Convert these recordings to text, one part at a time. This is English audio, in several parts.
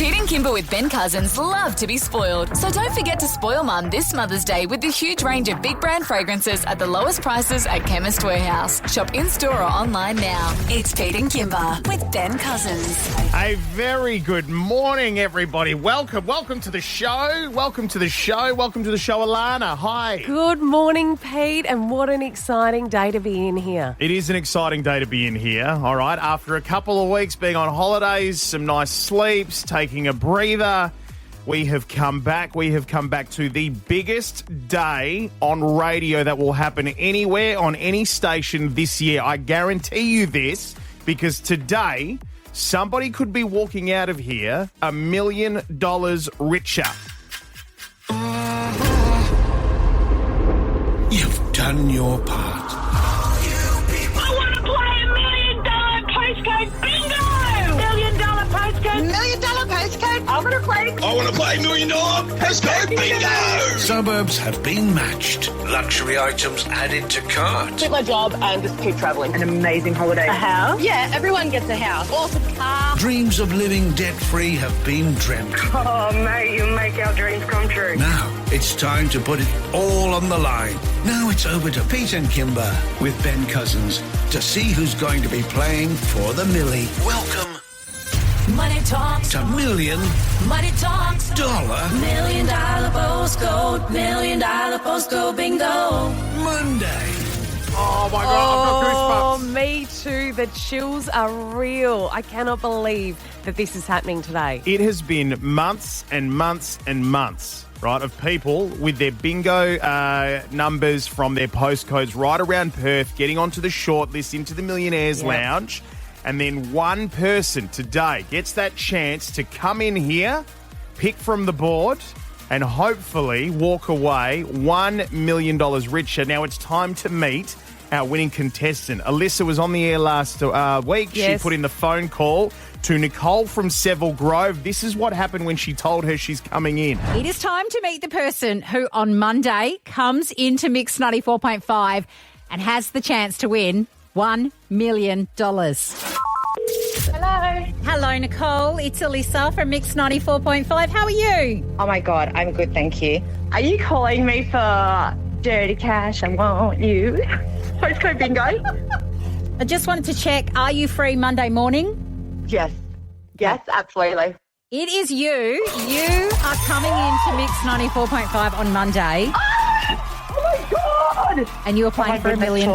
Pete and Kimber with Ben Cousins love to be spoiled. So don't forget to spoil Mum this Mother's Day with the huge range of big brand fragrances at the lowest prices at Chemist Warehouse. Shop in-store or online now. It's Pete and Kimber with Ben Cousins. A very good morning, everybody. Welcome to the show. Welcome to the show, Alana. Hi. Good morning, Pete, and what an exciting day to be in here. It is an exciting day to be in here, all right? After a couple of weeks being on holidays, some nice sleeps, taking a breather, we have come back. We have come back to the biggest day on radio that will happen anywhere on any station this year. I guarantee you this, because today somebody could be walking out of here $1 million richer. You've done your part. I want to play $1 million postcode bingo! $1 million postcode. $1 million postcode. I want to play. I want to play $1 million postcode bingo! Suburbs have been matched. Luxury items added to cart. Quit my job and just keep travelling. An amazing holiday. A house? Yeah, everyone gets a house. Awesome car. Dreams of living debt-free have been dreamt. Oh, mate, you make our dreams come true. Now it's time to put it all on the line. Now it's over to Pete and Kimber with Ben Cousins to see who's going to be playing for the Millie. Welcome Money talks. to Million Money talks. Dollar $1 million postcode. $1 million postcode bingo. Monday. Oh, my God, I've got goosebumps. Me too. The chills are real. I cannot believe that this is happening today. It has been months and months and months, right, of people with their bingo numbers from their postcodes right around Perth getting onto the shortlist into the Millionaires Lounge. And then one person today gets that chance to come in here, pick from the board, and hopefully walk away $1 million richer. Now it's time to meet our winning contestant. Alyssa was on the air last week. Yes. She put in the phone call to Nicole from Seville Grove. This is what happened when she told her she's coming in. It is time to meet the person who on Monday comes into Mix 94.5 and has the chance to win $1 million. Hello. Hello, Nicole. It's Alyssa from Mix 94.5. How are you? Oh my God, I'm good, thank you. Are you calling me for dirty cash? I want you. Postcode bingo? I just wanted to check, are you free Monday morning? Yes. Yes, absolutely. It is you. You are coming into Mix 94.5 on Monday. Oh my God. And you are playing for $1 million.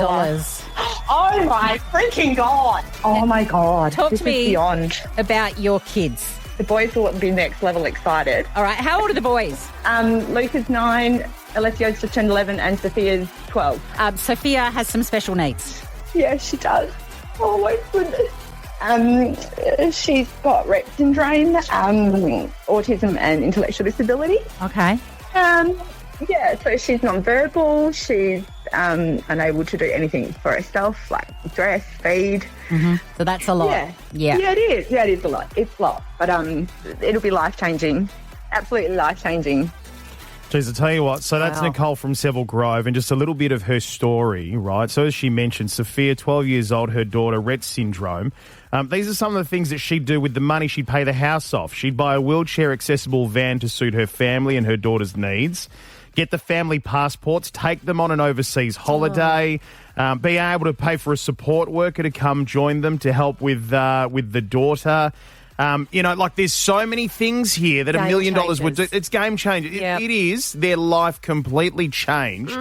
Oh my freaking God. Oh my God. Talk this to me is beyond. about your kids. The boys will be next level excited. All right, how old are the boys? Luke is 9, Alessio's just turned 11, and Sophia's 12. Sophia has some special needs. Yeah, she does. Oh my goodness. She's got Rett syndrome, autism and intellectual disability. Okay. Yeah, so she's non-verbal. She's unable to do anything for herself, like dress, feed. Mm-hmm. So that's a lot. Yeah, it is. Yeah, it is a lot. It's a lot. But it'll be life-changing. Absolutely life-changing. Jeez, I'll tell you what, so that's Wow. Nicole from Seville Grove, and just a little bit of her story, right? So as she mentioned, Sophia, 12 years old, her daughter, Rett syndrome. These are some of the things that she'd do with the money. She'd pay the house off. She'd buy a wheelchair-accessible van to suit her family and her daughter's needs. Get the family passports, take them on an overseas holiday, be able to pay for a support worker to come join them to help with the daughter. There's so many things here that $1 million would do. It's game changer. Yep. It is. Their life completely changed.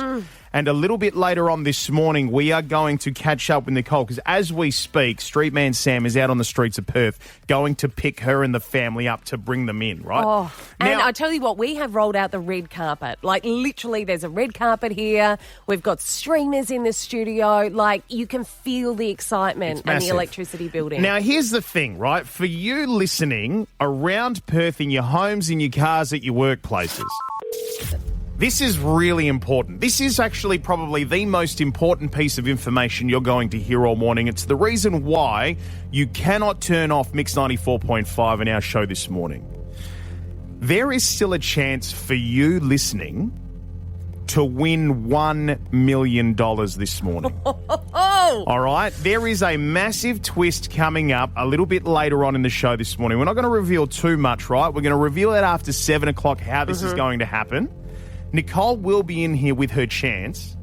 And a little bit later on this morning, we are going to catch up with Nicole because as we speak, Street Man Sam is out on the streets of Perth going to pick her and the family up to bring them in, right? Oh, and Now- I tell you what, we have rolled out the red carpet. Like, literally, there's a red carpet here. We've got streamers in the studio. Like, you can feel the excitement and the massive. electricity building. Now, here's the thing, right? For you listening around Perth in your homes, in your cars, at your workplaces, this is really important. This is actually probably the most important piece of information you're going to hear all morning. It's the reason why you cannot turn off Mix 94.5 in our show this morning. There is still a chance for you listening to win $1 million this morning. All right, there is a massive twist coming up a little bit later on in the show this morning. We're not going to reveal too much, right? We're going to reveal that after 7 o'clock how this is going to happen. Nicole will be in here with her chance.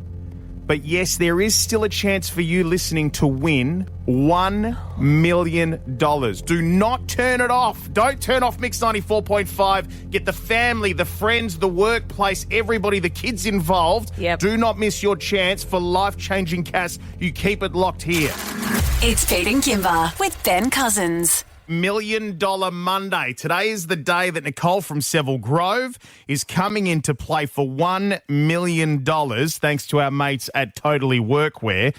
But yes, there is still a chance for you listening to win $1 million. Do not turn it off. Don't turn off Mix 94.5. Get the family, the friends, the workplace, everybody, the kids involved. Yep. Do not miss your chance for life-changing cash. You keep it locked here. It's Pete and Kimber with Ben Cousins. $1 Million Monday. Today is the day that Nicole from Seville Grove is coming into play for $1 million thanks to our mates at Totally Workwear.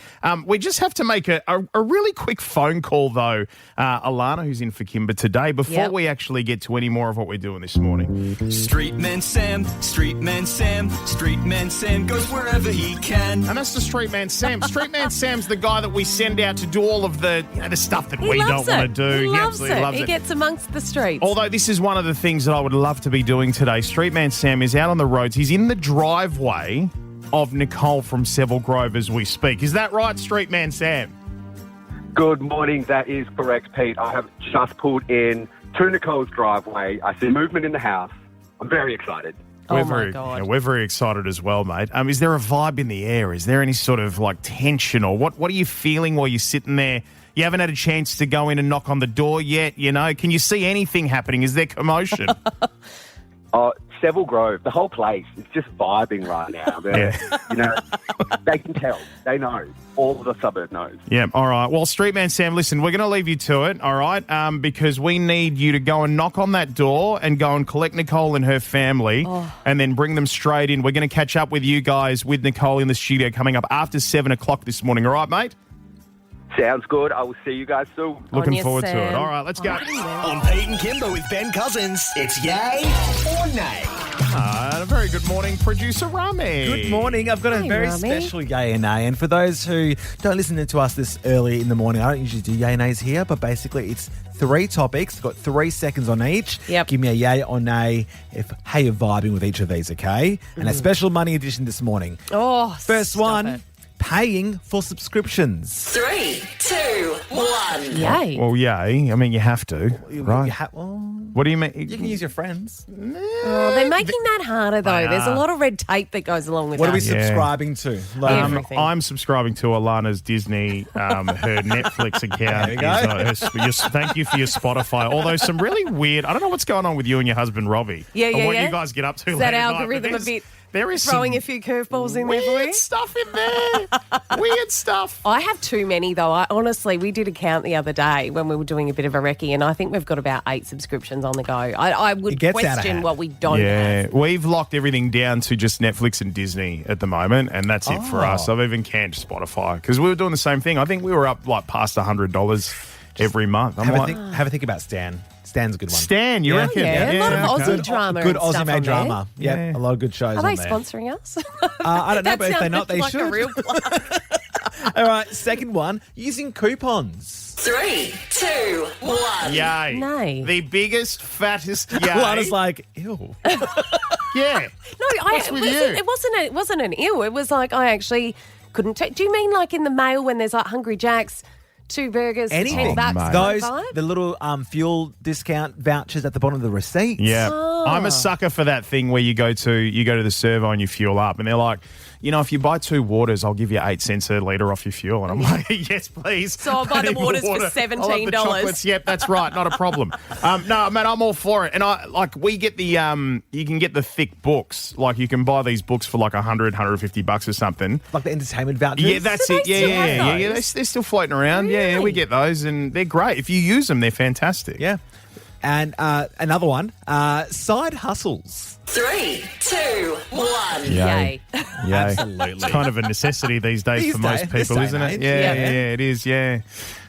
We just have to make a really quick phone call, though, Alana, who's in for Kimber today, before we actually get to any more of what we're doing this morning. Streetman Sam, Streetman Sam, Streetman Sam goes wherever he can. And that's the Streetman Sam. Streetman Sam's the guy that we send out to do all of the, the stuff that we don't want to do. He loves absolutely loves He it. gets amongst the streets. Although this is one of the things that I would love to be doing today. Streetman Sam is out on the roads. He's in the driveway of Nicole from Seville Grove as we speak. Is that right, Streetman Sam? Good morning. That is correct, Pete. I have just pulled in to Nicole's driveway. I see movement in the house. I'm very excited. Oh, my God. Yeah, we're very excited as well, mate. Is there a vibe in the air? Is there any sort of tension or what are you feeling while you're sitting there? You haven't had a chance to go in and knock on the door yet, Can you see anything happening? Is there commotion? Seville Grove, the whole place is just vibing right now. They can tell. They know. All of the suburb knows. Yeah, all right. Well, Streetman Sam, listen, we're going to leave you to it, all right, because we need you to go and knock on that door and go and collect Nicole and her family and then bring them straight in. We're going to catch up with you guys with Nicole in the studio coming up after 7 o'clock this morning, all right, mate? Sounds good. I will see you guys soon. Looking forward to it. All right, let's go. On Pete and Kimber with Ben Cousins, it's yay or nay. A very good morning, producer Rami. Good morning. I've got a very Rami. special yay and nay. And for those who don't listen to us this early in the morning, I don't usually do yay and nays here, but basically it's 3 topics. I've got 3 seconds on each. Yep. Give me a yay or nay how you're vibing with each of these, okay? And a special money edition this morning. Oh, First stop one, it. paying for subscriptions. 3, 2, 1. Yay. Well, yay. You have to, right? What do you mean? You can use your friends. Oh, they're making that harder, though. There's a lot of red tape that goes along with What that. are we subscribing to? Everything. I'm subscribing to Alana's Disney, her Netflix account. There we go. Thank you for your Spotify. Although some really weird, I don't know what's going on with you and your husband, Robbie. Yeah. What you guys get up to Is late that at night, algorithm but a bit there is throwing some a few curveballs in there for weird you? stuff in there. Weird stuff. I have too many, though. Honestly, we did a count the other day when we were doing a bit of a recce, and I think we've got about 8 subscriptions on the go. I would It gets out of question hand. what we don't Yeah, have. we've locked everything down to just Netflix and Disney at the moment, and that's it for us. I've even canned Spotify because we were doing the same thing. I think we were up past $100 every month. Have a think about Stan. Stan's a good one. Stan, you reckon? Yeah, a lot of okay. Aussie drama Good and stuff Aussie-made on there. drama. Yep, Yeah. a lot of good shows Are on they there. sponsoring us? I don't know, That but if they're not, sounded they like should. a real plug. All right, second one, using coupons. 3, 2, 1. Yay. Nay. The biggest, fattest yay. Lana's like, ew. Yeah. No, What's with you? it wasn't an ew. It was like I actually couldn't take. Do you mean like in the mail when there's like Hungry Jack's, 2 burgers, for Anything. $10? mate. Those, vibe? the little fuel discount vouchers at the bottom of the receipt. Yeah. I'm a sucker for that thing where you go to the servo and you fuel up and they're like, if you buy 2 waters, I'll give you 8 cents a litre off your fuel. And I'm like, yes, please. So I'll buy the I need more waters for water. $17. I'll have the chocolates. Yep, that's right. Not a problem. No, mate, I'm all for it. And we get the, you can get the thick books. Like you can buy these books for like $100-$150 or something. Like the entertainment vouchers. Yeah, that's Do it. they still have Yeah. those? They're still floating around. Yeah, we get those and they're great. If you use them, they're fantastic. Yeah. And another one, side hustles. 3, 2, 1. Yay. Yeah, Absolutely. It's kind of a necessity these days These for most days, this people, day isn't and it? age. Yeah, Yeah. it is. Yeah,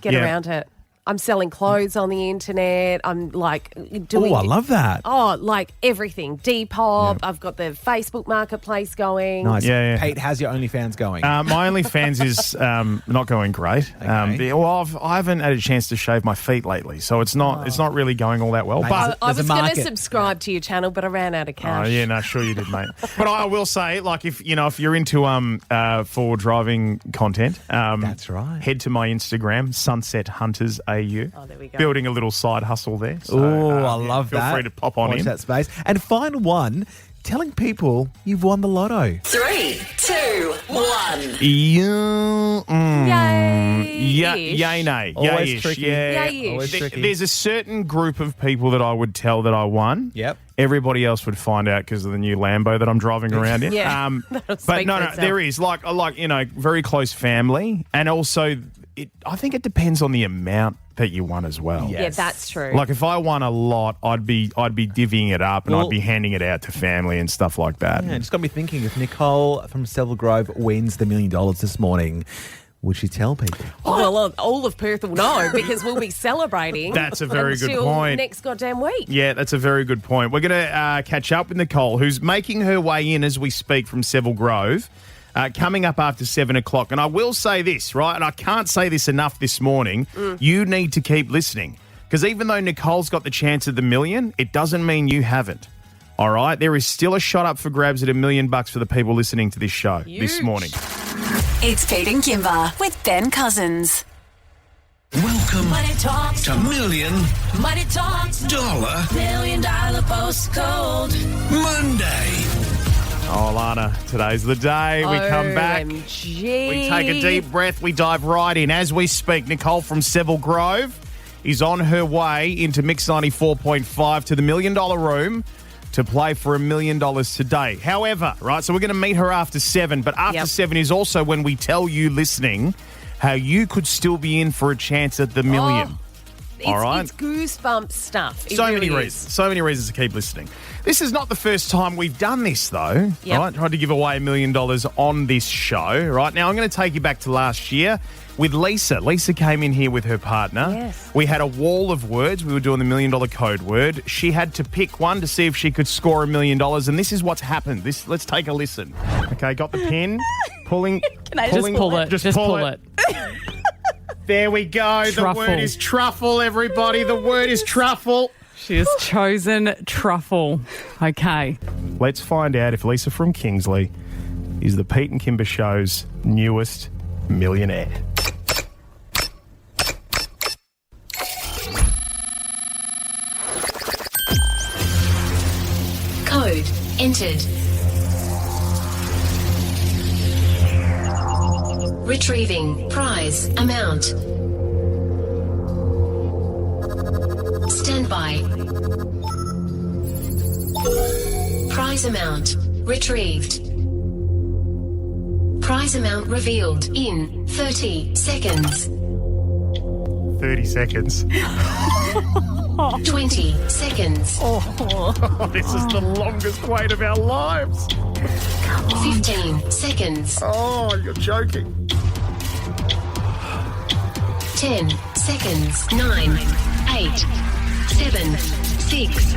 Get Yeah. around it. I'm selling clothes on the internet. I'm like doing. Oh, I love that. Oh, like everything. Depop. I've got the Facebook marketplace going. Nice. Yeah. Pete, how's your OnlyFans going? My OnlyFans is not going great. Okay. I haven't had a chance to shave my feet lately, so it's not really going all that well. Mate, but I was There's a going to market. subscribe to your channel, but I ran out of cash. Oh, yeah, no, sure you did, mate. But I will say, like, if you're into forward driving content, That's right. Head to my Instagram, Sunset Hunters AU. Oh, there we go. Building a little side hustle there. So, I love feel that. Feel free to pop on Watch in. that space. And final one, telling people you've won the lotto. 3, 2, 1. Yay, nay. Always Yay-ish, tricky. yeah. Yay-ish. Always tricky. There's a certain group of people that I would tell that I won. Yep. Everybody else would find out because of the new Lambo that I'm driving around in. Yeah. But speak no, for itself. there is like very close family, and also I think it depends on the amount that you won as well. Yeah, that's true. Like if I won a lot, I'd be divvying it up and Well- I'd be handing it out to family and stuff like that. Yeah, it just got me thinking, if Nicole from Seville Grove wins the $1 million this morning, would she tell people? Well, all of Perth will know because we'll be celebrating. That's a very good until point. Next goddamn week. Yeah, that's a very good point. We're going to catch up with Nicole, who's making her way in as we speak from Seville Grove, coming up after 7 o'clock. And I will say this, right, and I can't say this enough this morning, you need to keep listening. Because even though Nicole's got the chance of the million, it doesn't mean you haven't. All right? There is still a shot up for grabs at $1 million for the people listening to this show this morning. It's Pete and Kimber with Ben Cousins. Welcome Money Talks. to Million Money Talks. Dollar $1 million postcode. Monday. Oh, Lana, today's the day. We come back. OMG. We take a deep breath. We dive right in. As we speak, Nicole from Seville Grove is on her way into Mix 94.5 to the $1 million room to play for $1 million today. However, right, so we're going to meet her after 7, but after 7 is also when we tell you listening how you could still be in for a chance at the $1 million. All right? It's goosebump stuff. It So really many is. reasons. So many reasons to keep listening. This is not the first time we've done this, though. Yep. Right? Tried to give away $1 million on this show. Right now, I'm going to take you back to last year with Lisa. Lisa came in here with her partner. Yes. We had a wall of words. We were doing the $1 million code word. She had to pick one to see if she could score $1 million, and this is what's happened. Let's take a listen. Okay, got the pen. Pulling. Can I just pull it? Just pull it. There we go. Truffle. The word is truffle, everybody. The word is truffle. She has chosen truffle. Okay. Let's find out if Lisa from Kingsley is the Pete and Kimber Show's newest millionaire. Code entered. Retrieving prize amount. Stand by. Prize amount retrieved. Prize amount revealed in 30 seconds. 30 seconds. 20 seconds. This is the longest wait of our lives. 15 seconds. Oh, you're joking. 10 seconds. 9, 8, 7, 6,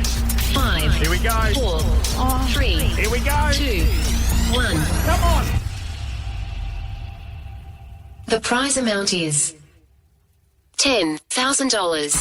5. Here we go. 4, 3. Here we go. 2, 1. Come on. The prize amount is $10,000.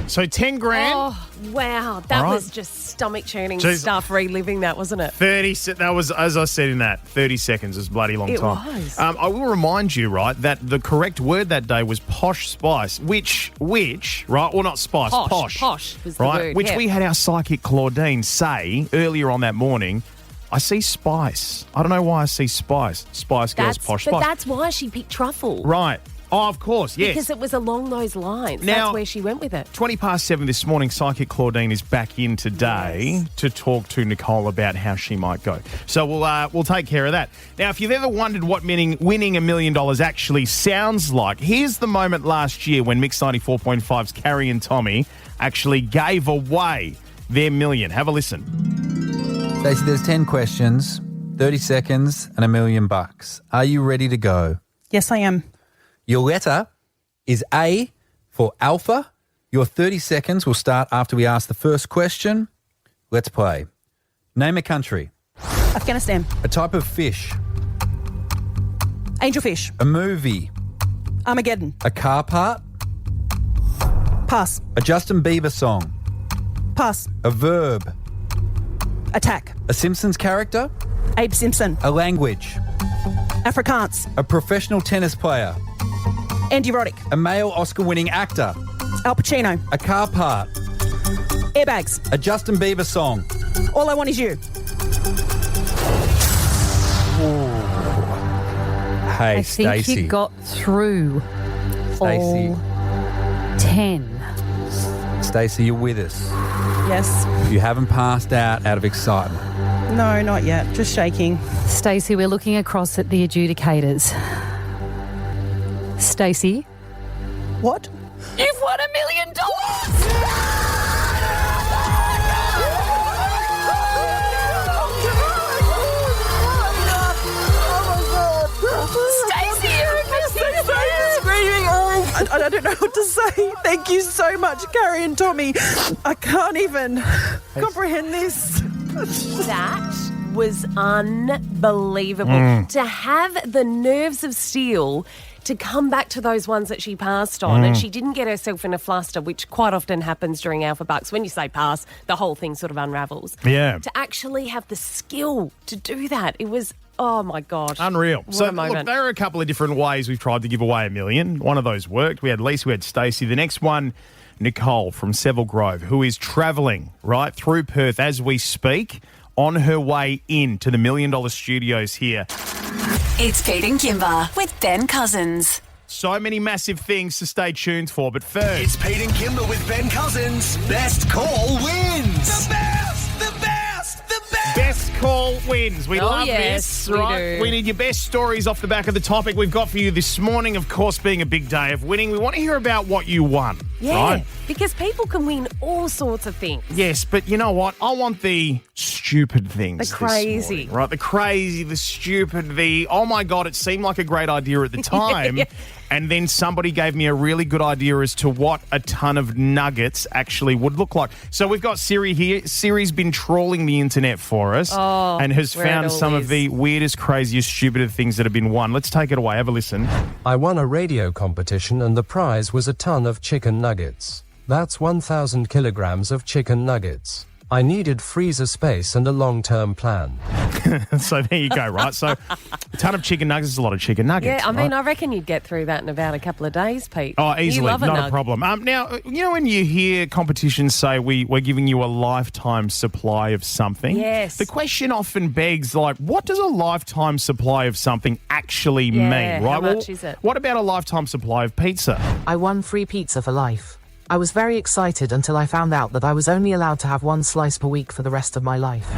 So 10 grand. Oh, wow. That All right. was just stomach-churning Jeez. stuff, reliving that, wasn't it? 30, that was, as I said in that, 30 seconds is a bloody long It time. was. I will remind you, right, that the correct word that day was posh spice, which, right, well, not spice, posh. Posh was the Right, word, which yeah. we had our psychic Claudine say earlier on that morning. I see spice. I don't know why I see spice. Spice girls, posh But spice. that's why she picked truffle. Right. Oh, of course, yes. Because it was along those lines. Now- That's where she went with it. 7:20 this morning, Psychic Claudine is back in today to talk to Nicole about how she might go. So we'll take care of that. Now, if you've ever wondered what winning $1 million actually sounds like, here's the moment last year when Mix 94.5's Carrie and Tommy actually gave away their million. Have a listen. Stacey, there's 10 questions. 30 seconds and $1 million. Are you ready to go? Yes, I am. Your letter is A for Alpha. Your 30 seconds will start after we ask the first question. Let's play. Name a country. Afghanistan. A type of fish. Angelfish. A movie. Armageddon. A car part. Pass. A Justin Bieber song. Pass. A verb. Attack. A Simpsons character. Abe Simpson. A language. Afrikaans. A professional tennis player. Andy Roddick. A male Oscar-winning actor. Al Pacino. A car part. Airbags. A Justin Bieber song. All I Want Is You. Hey, I think Stacey. you got through Stacey. all 10. Stacey, you're with us. Yes. You haven't passed out of excitement. No, not yet. Just shaking. Stacey, we're looking across at the adjudicators. Stacey. What? You've won $1 million! Stacey, you're screaming. I don't know what to say. Thank you so much, Carrie and Tommy. I can't even comprehend this. That was unbelievable. To have the nerves of steel to come back to those ones that she passed on, and she didn't get herself in a fluster, which quite often happens during Alpha Bucks. When you say pass, the whole thing sort of unravels. Yeah. To actually have the skill to do that, it was, oh my gosh. Unreal. What So, a moment. look, there are a couple of different ways we've tried to give away $1 million. One of those worked. We had Lisa, we had Stacey. The next one, Nicole from Seville Grove, who is travelling right through Perth as we speak, on her way into the $1 Million Studios here. It's Pete and Kimber with Ben Cousins. So many massive things to stay tuned for, but first... It's Pete and Kimber with Ben Cousins. Best call wins. The best, the best, the best. Best call wins. We Oh, love yes, this, we right? do. We need your best stories off the back of the topic we've got for you this morning. Of course, being a big day of winning, we want to hear about what you won. Yeah, right? because people can win all sorts of things. Yes, but you know what? I want the stupid things. The this crazy. morning, right? The crazy, the stupid, the oh my God, it seemed like a great idea at the time. Yeah. And then somebody gave me a really good idea as to what a ton of nuggets actually would look like. So we've got Siri here. Siri's been trawling the internet for us and has where it found all some of is. the weirdest, craziest, stupidest things that have been won. Let's take it away. Have a listen. I won a radio competition and the prize was a ton of chicken nuggets. That's 1,000 kilograms of chicken nuggets. I needed freezer space and a long-term plan. So there you go, right? So a ton of chicken nuggets is a lot of chicken nuggets. Yeah, I mean, right? I reckon you'd get through that in about a couple of days, Pete. Oh, easily, You love not a nug. problem. Now, you know when you hear competitions say we're giving you a lifetime supply of something? Yes. The question often begs, like, what does a lifetime supply of something actually Yeah, mean, right? how much is it? What about a lifetime supply of pizza? I won free pizza for life. I was very excited until I found out that I was only allowed to have one slice per week for the rest of my life.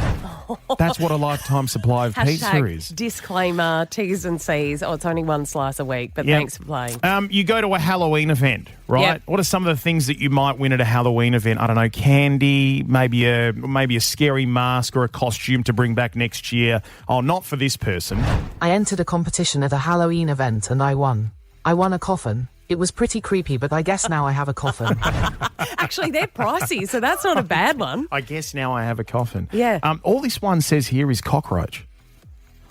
That's what a lifetime supply of pizza Hashtag is. disclaimer, T's and C's. Oh, it's only one slice a week, but Yep. thanks for playing. You go to a Halloween event, right? Yep. What are some of the things that you might win at a Halloween event? I don't know, candy, maybe a scary mask or a costume to bring back next year. Oh, not for this person. I entered a competition at a Halloween event and I won. I won a coffin. It was pretty creepy, but I guess now I have a coffin. Actually, they're pricey, so that's not a bad one. I guess now I have a coffin. Yeah. All this one says here is cockroach.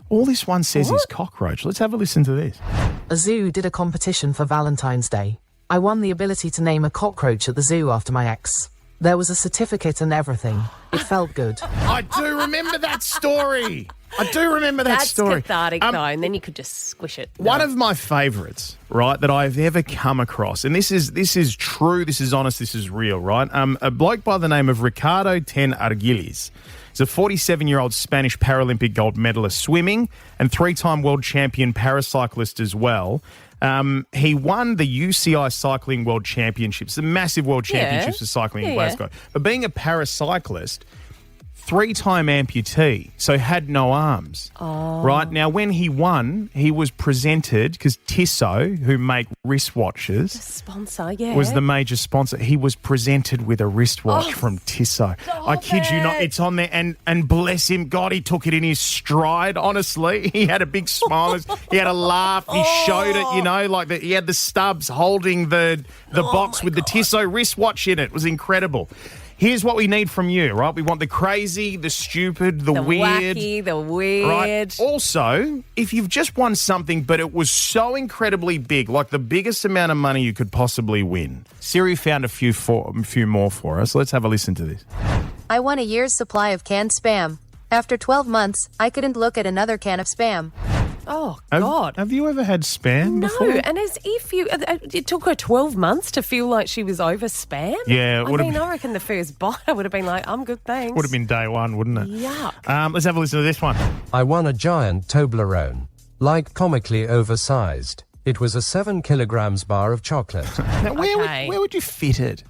All this one says is cockroach. Let's have a listen to this. A zoo did a competition for Valentine's Day. I won the ability to name a cockroach at the zoo after my ex. There was a certificate and everything. It felt good. I do remember that story. I do remember that That's story. cathartic, though, and then you could just squish it. One of my favourites, right, that I've ever come across, and this is true, this is honest, this is real, right? A bloke by the name of Ricardo Ten Arguelles. He's a 47-year-old Spanish Paralympic gold medalist swimming and three-time world champion paracyclist as well. He won the UCI Cycling World Championships, the massive world championships for cycling in Glasgow. But being a paracyclist, 3-time amputee, so had no arms. Oh. Right? Now, when he won, he was presented, because Tissot, who make wristwatches, Sponsor, yeah. was the major sponsor. He was presented with a wristwatch Oh, from Tissot. I kid you not, it's on there. And bless him, God, he took it in his stride, honestly. He had a big smile. He had a laugh. He showed it, you know, like he had the stubs holding the box with the Tissot wristwatch in it. It was incredible. Here's what we need from you, right? We want the crazy, the stupid, the weird. Wacky, the weird. Right? Also, if you've just won something, but it was so incredibly big, like the biggest amount of money you could possibly win, Siri found a few more for us. Let's have a listen to this. I won a year's supply of canned Spam. After 12 months, I couldn't look at another can of Spam. Oh, God. Have you ever had Spam before? No, and as if it took her 12 months to feel like she was over Spam. Yeah, it would have been. I reckon the first bite I would have been like, I'm good, thanks. Would have been day one, wouldn't it? Yuck. Let's have a listen to this one. I won a giant Toblerone, like comically oversized. It was a 7 kilograms bar of chocolate. Now, where would you fit it?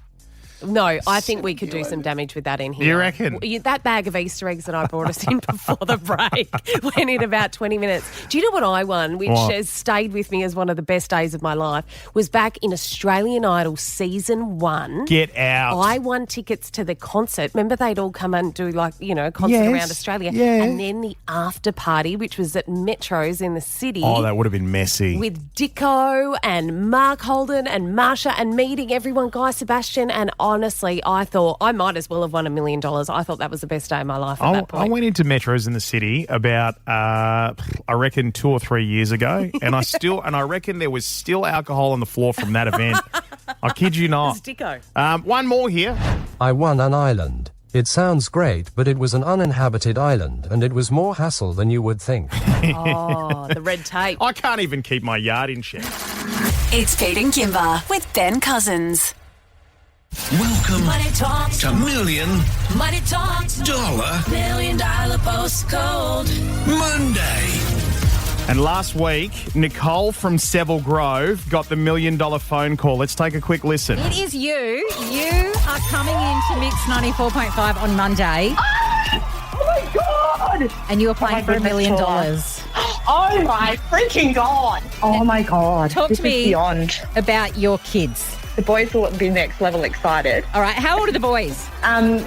No, I think we could do some damage with that in here. You reckon? That bag of Easter eggs that I brought us in before the break went in about 20 minutes. Do you know what I won, which has stayed with me as one of the best days of my life, was back in Australian Idol Season 1. Get out. I won tickets to the concert. Remember they'd all come and do a concert around Australia. Yeah. And then the after party, which was at Metro's in the city. Oh, that would have been messy. With Dicko and Mark Holden and Marsha and meeting everyone, Guy Sebastian, and honestly, I thought I might as well have won $1 million. I thought that was the best day of my life at that point. I went into Metros in the city about, I reckon, 2 or 3 years ago, and I reckon there was still alcohol on the floor from that event. I kid you not. It's Dicko. One more here. I won an island. It sounds great, but it was an uninhabited island, and it was more hassle than you would think. Oh, the red tape. I can't even keep my yard in check. It's Pete and Kimber with Ben Cousins. Welcome Money Talks. to Million Money Talks. Dollar $1 million postcode. Monday. And last week, Nicole from Seville Grove got the $1 million phone call. Let's take a quick listen. It is you. You are coming into Mix 94.5 on Monday. Oh my God! And you are playing for $1 million. Oh my freaking God! Oh my God! Talk this to me is beyond. about your kids. The boys will be next level excited. All right, how old are the boys?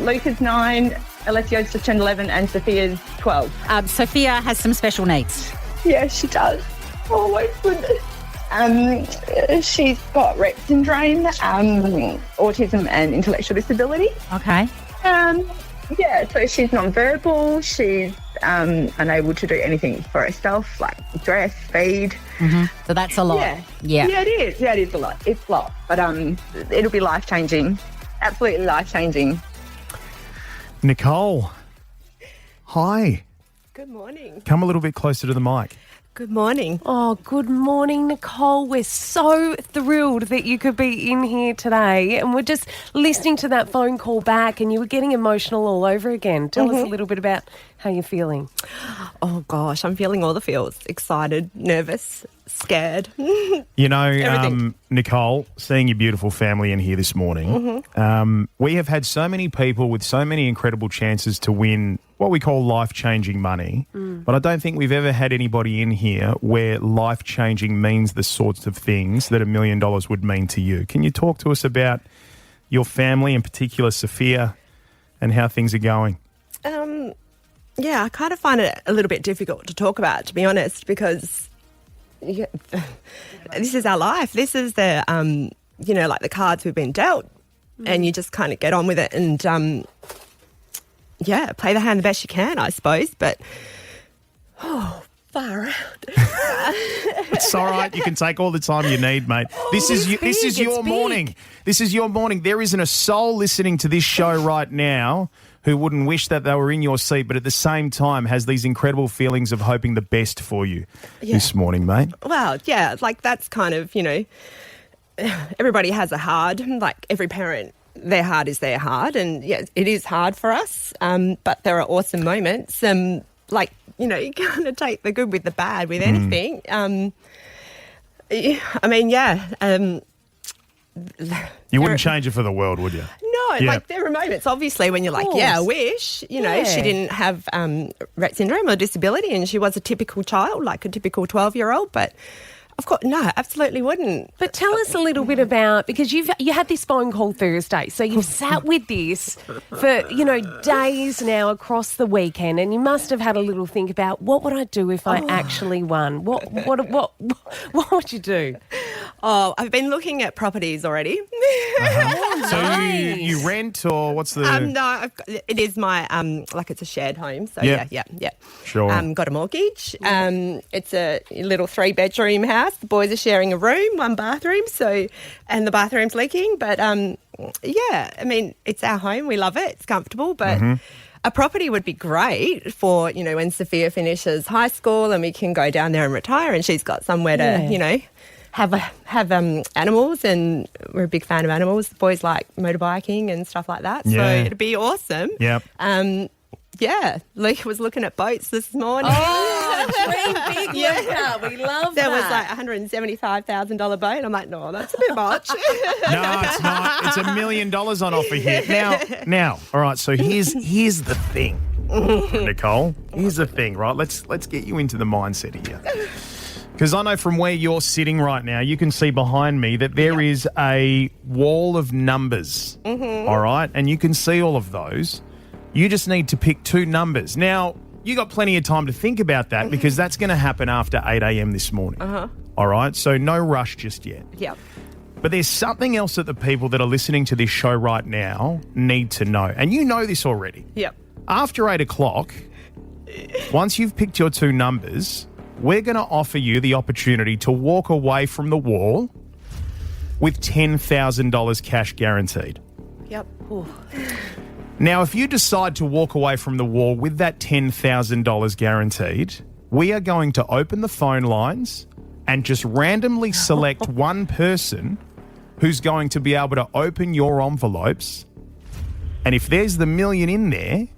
Luke is 9, Alessio's just turned 11, and Sophia's 12. Sophia has some special needs. Yeah, she does. Oh my goodness. She's got Rett syndrome, autism, and intellectual disability. Okay. Yeah, so she's nonverbal. She's unable to do anything for herself, like dress, feed. Mm-hmm. So that's a lot. Yeah, it is. Yeah, it is a lot. It's a lot. But it'll be life-changing. Absolutely life-changing. Nicole, hi. Good morning. Come a little bit closer to the mic. Good morning. Oh, good morning, Nicole. We're so thrilled that you could be in here today. And we're just listening to that phone call back and you were getting emotional all over again. Tell us a little bit about how you're feeling. Oh, gosh, I'm feeling all the feels. Excited, nervous, scared. You know, Nicole, seeing your beautiful family in here this morning, we have had so many people with so many incredible chances to win what we call life-changing money, but I don't think we've ever had anybody in here where life-changing means the sorts of things that $1 million would mean to you. Can you talk to us about your family, in particular Sophia, and how things are going? Yeah, I kind of find it a little bit difficult to talk about, to be honest, because this is our life. This is the, like the cards we've been dealt, and you just kind of get on with it and, play the hand the best you can, I suppose. But, far out. It's all right. You can take all the time you need, mate. This is your morning. This is your morning. There isn't a soul listening to this show right now who wouldn't wish that they were in your seat, but at the same time has these incredible feelings of hoping the best for you this morning, mate. Well, yeah, like that's kind of, everybody has a hard, like every parent, their hard is their hard. And yeah, it is hard for us, but there are awesome moments. You kind of take the good with the bad with anything. You wouldn't change it for the world, would you? not? Yeah. Like, there are moments, obviously, when you're like, I wish. You know, she didn't have Rett syndrome or disability, and she was a typical child, like a typical 12-year-old, but... Of course, no, absolutely wouldn't. But tell us a little bit about, because you had this phone call Thursday, so you've sat with this for, days now across the weekend, and you must have had a little think about, what would I do if I actually won? What would you do? Oh, I've been looking at properties already. So you rent, or what's the... No, it is my, it's a shared home, so Yeah. yeah. Sure. Got a mortgage. It's a little 3-bedroom house. The boys are sharing a room, 1 bathroom, and the bathroom's leaking. But, it's our home. We love it. It's comfortable. But a property would be great for, when Sophia finishes high school and we can go down there and retire and she's got somewhere to, have animals, and we're a big fan of animals. The boys like motorbiking and stuff like that. Yeah. So it'd be awesome. Yep. Luke was looking at boats this morning. Dream big, Luca. We love There was that. like a $175,000 boat. I'm like, no, that's a bit much. No, it's not. It's $1 million on offer here. Now, all right, so here's the thing, Nicole. Here's the thing, right? Let's get you into the mindset here. Because I know from where you're sitting right now, you can see behind me that there is a wall of numbers, all right? And you can see all of those. You just need to pick 2 numbers. Now, you got plenty of time to think about that because that's going to happen after 8 a.m. this morning. All right? So no rush just yet. Yep. But there's something else that the people that are listening to this show right now need to know. And you know this already. Yep. After 8 o'clock, once you've picked your 2 numbers, we're going to offer you the opportunity to walk away from the wall with $10,000 cash guaranteed. Yep. Now, if you decide to walk away from the wall with that $10,000 guaranteed, we are going to open the phone lines and just randomly select one person who's going to be able to open your envelopes. And if there's the $1 million in there,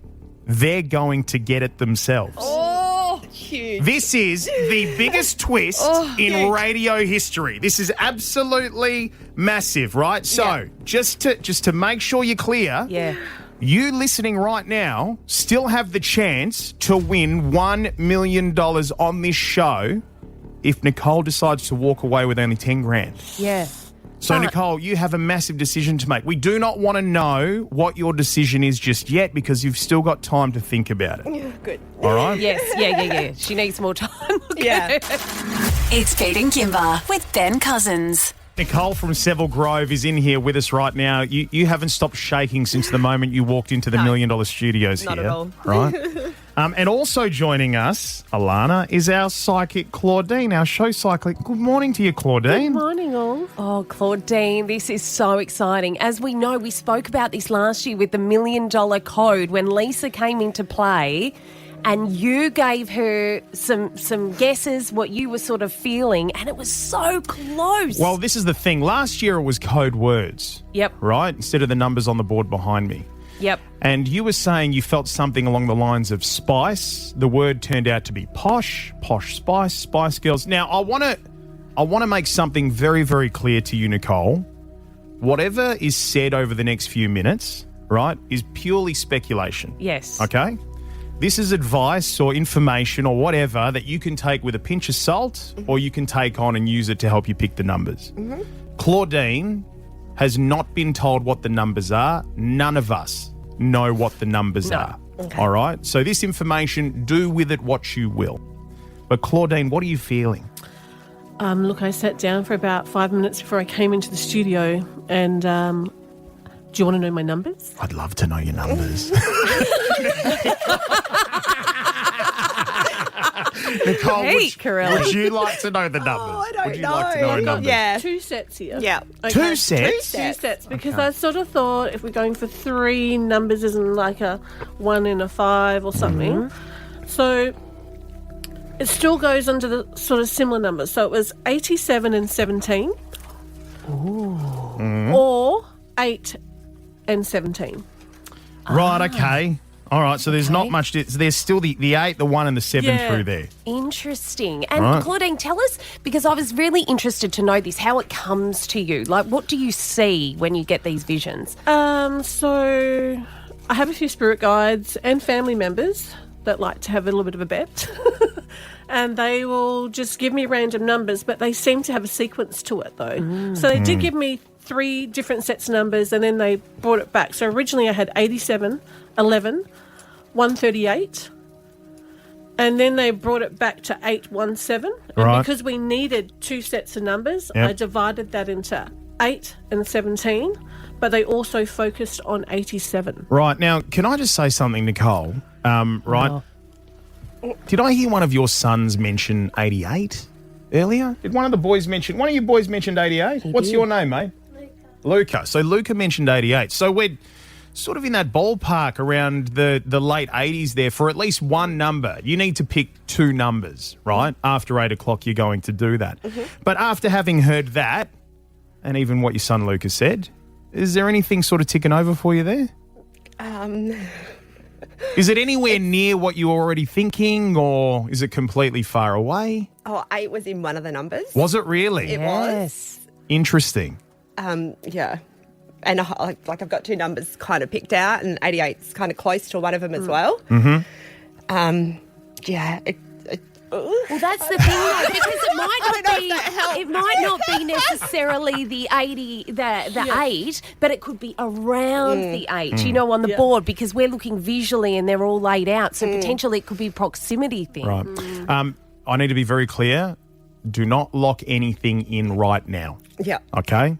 they're going to get it themselves. Oh, huge. This is the biggest twist in radio history. This is absolutely massive, right? So, just to make sure you're clear, you listening right now still have the chance to win $1 million on this show if Nicole decides to walk away with only 10 grand. Yeah. So, Nicole, you have a massive decision to make. We do not want to know what your decision is just yet because you've still got time to think about it. Yeah, good. All right? Yes, yeah. She needs more time. Yeah. It's Pete and Kimber with Ben Cousins. Nicole from Seville Grove is in here with us right now. You haven't stopped shaking since the moment you walked into the $1 million studios Not here. at all. Right? And also joining us, Alana, is our psychic Claudine, our show psychic. Good morning to you, Claudine. Good morning, all. Oh, Claudine, this is so exciting. As we know, we spoke about this last year with the $1 million code when Lisa came into play. And you gave her some guesses, what you were sort of feeling, and it was so close. Well, this is the thing. Last year it was code words. Yep. Right? Instead of the numbers on the board behind me. Yep. And you were saying you felt something along the lines of spice. The word turned out to be posh spice, Spice Girls. Now, I want to make something very, very clear to you, Nicole. Whatever is said over the next few minutes, right, is purely speculation. Yes. Okay? This is advice or information or whatever that you can take with a pinch of salt or you can take on and use it to help you pick the numbers. Claudine has not been told what the numbers are. None of us know what the numbers are. Okay. All right? So this information, do with it what you will. But Claudine, what are you feeling? Look, I sat down for about 5 minutes before I came into the studio and do you want to know my numbers? I'd love to know your numbers. Nicole, would you like to know the numbers? I don't would you know. like to know numbers? Yeah. 2 sets here. Yeah. Okay. 2 sets? 2 sets, because Okay. I sort of thought if we're going for 3 numbers isn't like a 1 and a 5 or something. So it still goes under the sort of similar numbers. So it was 87 and 17. Or 8 and 17. Right, okay. All right, so there's not much. There's still the 8, the 1 and the 7 through there. Interesting. And Right. Claudine, tell us, because I was really interested to know this, how it comes to you. Like, what do you see when you get these visions? So I have a few spirit guides and family members that like to have a little bit of a bet. And they will just give me random numbers, but they seem to have a sequence to it, though. So they did give me 3 different sets of numbers, and then they brought it back. So originally I had 87, 11, 138, and then they brought it back to 817. And Right. because we needed 2 sets of numbers, Yep. I divided that into 8 and 17, but they also focused on 87. Right, now, can I just say something, Nicole? Right. Did I hear one of your sons mention 88 earlier? Did one of you boys mentioned 88? What's your name, mate? Luca. So Luca mentioned 88. So we're sort of in that ballpark around the late 80s there for at least one number. You need to pick 2 numbers, right? After 8 o'clock, you're going to do that. But after having heard that, and even what your son Luca said, is there anything sort of ticking over for you there? Is it anywhere near what you were already thinking, or is it completely far away? 8 was in one of the numbers. Was it really? It was. Interesting. Yeah. And I've got 2 numbers kind of picked out, and 88's kind of close to one of them as well. Mm-hmm. Yeah. Well, that's the thing, though, because it might not be necessarily the 80, the 8, but it could be around the 8, you know, on the board, because we're looking visually and they're all laid out. So potentially it could be a proximity thing. Right. I need to be very clear. Do not lock anything in right now. Yeah. Okay?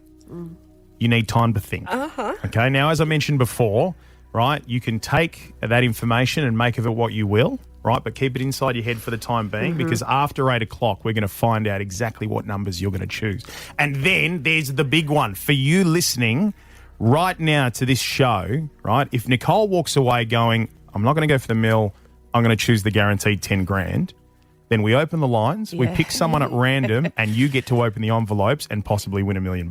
You need time to think. Okay? Now, as I mentioned before, right, you can take that information and make of it what you will, right, but keep it inside your head for the time being, because after 8 o'clock, we're going to find out exactly what numbers you're going to choose. And then there's the big one. For you listening right now to this show, right, if Nicole walks away going, I'm not going to go for the mill, I'm going to choose the guaranteed 10 grand, then we open the lines, we pick someone at random, and you get to open the envelopes and possibly win $1 million.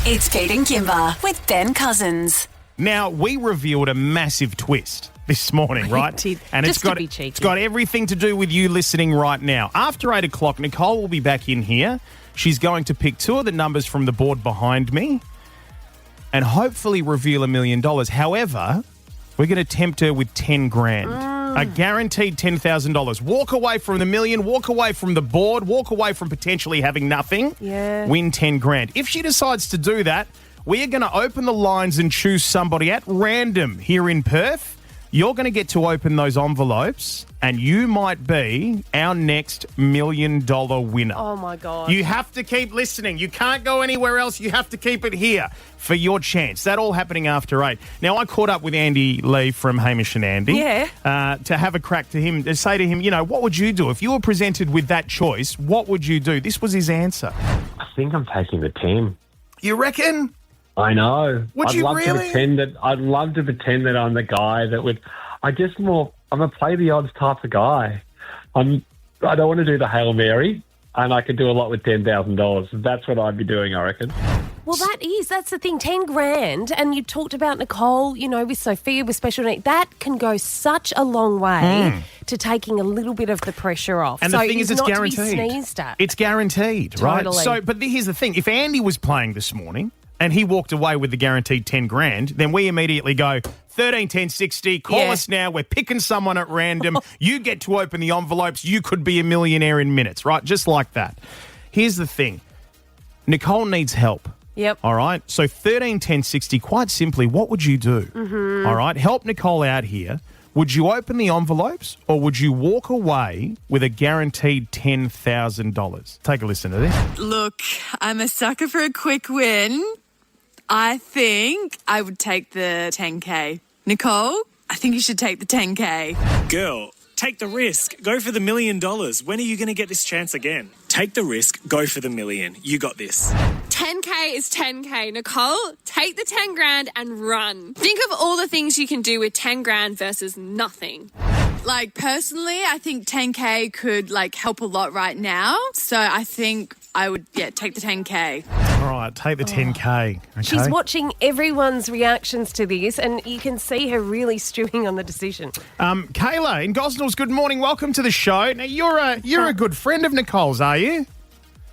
It's Pete and Kimber with Ben Cousins. Now, we revealed a massive twist this morning, right? And Just to be cheeky. It's got everything to do with you listening right now. After 8 o'clock, Nicole will be back in here. She's going to pick 2 of the numbers from the board behind me and hopefully reveal $1 million. However, we're going to tempt her with 10 grand. A guaranteed $10,000. Walk away from the million, walk away from the board, walk away from potentially having nothing. Win 10 grand. If she decides to do that, we are going to open the lines and choose somebody at random here in Perth. You're going to get to open those envelopes, and you might be our next $1 million winner. Oh, my God. You have to keep listening. You can't go anywhere else. You have to keep it here for your chance. That all happening after 8. Now, I caught up with Andy Lee from Hamish and Andy to have a crack to him, to say to him, you know, what would you do? If you were presented with that choice, what would you do? This was his answer. I think I'm taking the 10. You reckon? I know. Would you really? I'd love to pretend that I'm the guy that would. I'm a play the odds type of guy. I don't want to do the Hail Mary, and I could do a lot with $10,000. That's what I'd be doing, I reckon. Well, that's the thing, 10 grand. And you talked about Nicole, you know, with Sophia, with special needs. That can go such a long way to taking a little bit of the pressure off. And so the thing is, it's not guaranteed. To be sneezed at. It's guaranteed, right? Totally. So, but here's the thing. If Andy was playing this morning and he walked away with the guaranteed 10 grand, then we immediately go, 13 10 60, call us now. We're picking someone at random. You get to open the envelopes. You could be a millionaire in minutes, right? Just like that. Here's the thing. Nicole needs help. Yep. All right? So 13 10 60, quite simply, what would you do? All right? Help Nicole out here. Would you open the envelopes, or would you walk away with a guaranteed $10,000? Take a listen to this. Look, I'm a sucker for a quick win. I think I would take the 10K. Nicole, I think you should take the 10K. Girl, take the risk. Go for the $1 million. When are you going to get this chance again? Take the risk. Go for the $1 million. You got this. 10K is 10K. Nicole, take the 10 grand and run. Think of all the things you can do with 10 grand versus nothing. Like, personally, I think 10K could, help a lot right now. So I think I would, take the 10K. All right, take the 10K. Okay. She's watching everyone's reactions to this, and you can see her really stewing on the decision. Kayla in Gosnells, good morning. Welcome to the show. Now, you're a good friend of Nicole's, are you?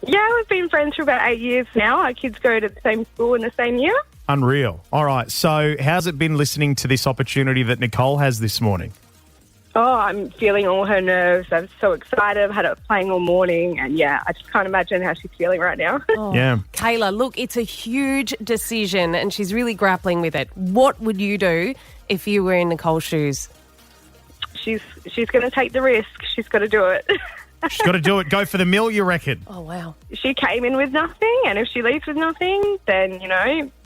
Yeah, we've been friends for about 8 years now. Our kids go to the same school in the same year. Unreal. All right, so how's it been listening to this opportunity that Nicole has this morning? Oh, I'm feeling all her nerves. I'm so excited. I've had it playing all morning. And, I just can't imagine how she's feeling right now. Yeah. Kayla, look, it's a huge decision, and she's really grappling with it. What would you do if you were in Nicole's shoes? She's going to take the risk. She's got to do it. She's got to do it. Go for the mill, you reckon? Oh, wow. She came in with nothing, and if she leaves with nothing, then,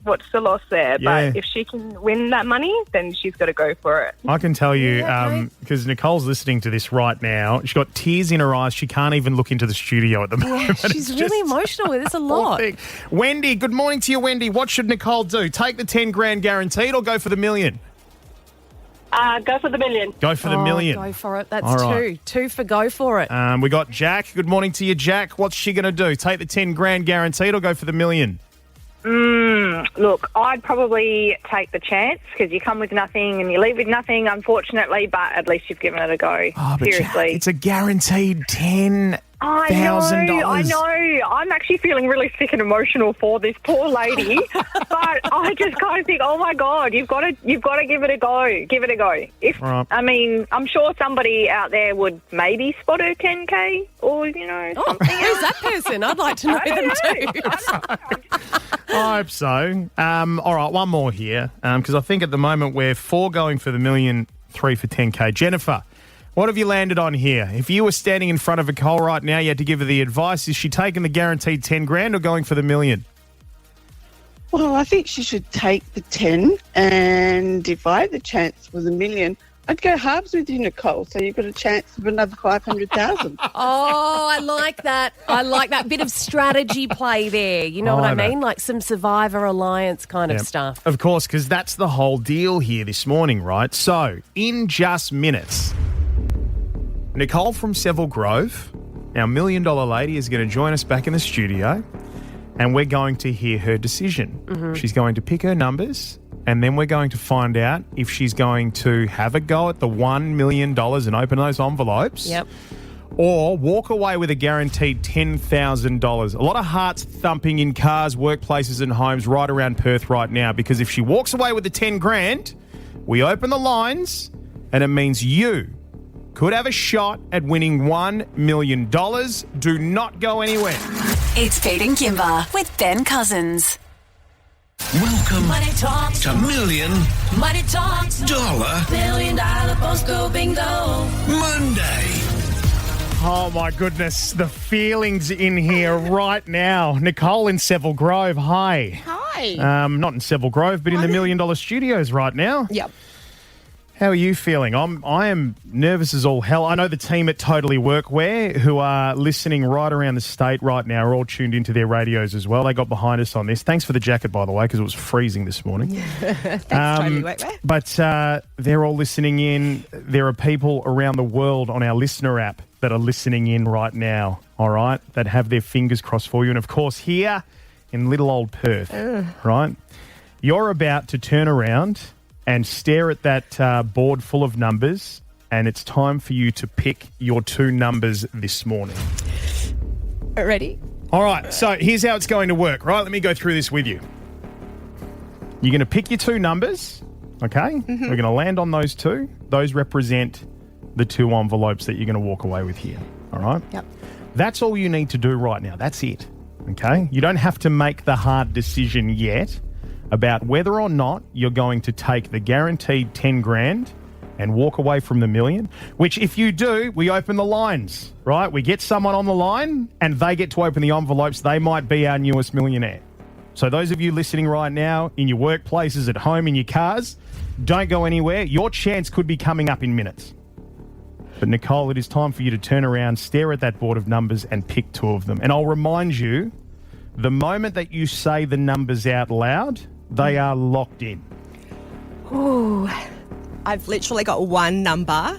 what's the loss there? Yeah. But if she can win that money, then she's got to go for it. I can tell you, because Nicole's listening to this right now, she's got tears in her eyes. She can't even look into the studio at the moment. She's really emotional. It's a lot. Wendy, good morning to you, Wendy. What should Nicole do? Take the 10 grand guaranteed or go for the million? Go for the million. Go for the million. Go for it. That's All right. two for go for it. We got Jack. Good morning to you, Jack. What's she going to do? Take the 10 grand guaranteed or go for the million? Look, I'd probably take the chance because you come with nothing and you leave with nothing, unfortunately, but at least you've given it a go. But Seriously. it's a guaranteed $10,000. I know. I'm actually feeling really sick and emotional for this poor lady, but I just kind of think, oh my God, you've got to give it a go. Give it a go. Right. I mean, I'm sure somebody out there would maybe spot her 10K or something else. Who's that person? I'd like to know them too. I hope so. All right, one more here, because I think at the moment we're 4 going for the million, 3 for 10K. Jennifer, what have you landed on here? If you were standing in front of Nicole right now, you had to give her the advice. Is she taking the guaranteed 10 grand or going for the million? Well, I think she should take the 10, and if I had the chance for the million, I'd go halves with you, Nicole, so you've got a chance of another 500,000. Oh, I like that. I like that bit of strategy play there. You know what I mean? Like some Survivor Alliance kind of stuff. Of course, because that's the whole deal here this morning, right? So, in just minutes, Nicole from Seville Grove, our $1 million lady, is going to join us back in the studio, and we're going to hear her decision. Mm-hmm. She's going to pick her numbers, and then we're going to find out if she's going to have a go at the $1 million and open those envelopes. Yep. Or walk away with a guaranteed $10,000. A lot of hearts thumping in cars, workplaces and homes right around Perth right now, because if she walks away with the 10 grand, we open the lines and it means you could have a shot at winning $1 million. Do not go anywhere. It's Pete and Kimber with Ben Cousins. Welcome Money Talks. to Million Money Talks. Dollar $1 million postcode bingo. Monday. Oh, my goodness. The feelings in here right now. Nicole in Seville Grove. Hi. Hi. Not in Seville Grove, but in the $1 million studios right now. Yep. How are you feeling? I am nervous as all hell. I know the team at Totally Workwear, who are listening right around the state right now, are all tuned into their radios as well. They got behind us on this. Thanks for the jacket, by the way, because it was freezing this morning. Thanks, Totally Workwear. But they're all listening in. There are people around the world on our listener app that are listening in right now, all right, that have their fingers crossed for you. And, of course, here in little old Perth, right, you're about to turn around and stare at that board full of numbers, and it's time for you to pick your 2 numbers this morning. Ready? All right, so here's how it's going to work, right? Let me go through this with you. You're going to pick your 2 numbers, okay? Mm-hmm. We're going to land on those 2. Those represent the 2 envelopes that you're going to walk away with here, all right? Yep. That's all you need to do right now. That's it, okay? You don't have to make the hard decision yet about whether or not you're going to take the guaranteed 10 grand and walk away from the million, which if you do, we open the lines, right? We get someone on the line and they get to open the envelopes. They might be our newest millionaire. So those of you listening right now in your workplaces, at home, in your cars, don't go anywhere. Your chance could be coming up in minutes. But Nicole, it is time for you to turn around, stare at that board of numbers and pick 2 of them. And I'll remind you, the moment that you say the numbers out loud, they are locked in. Ooh, I've literally got one number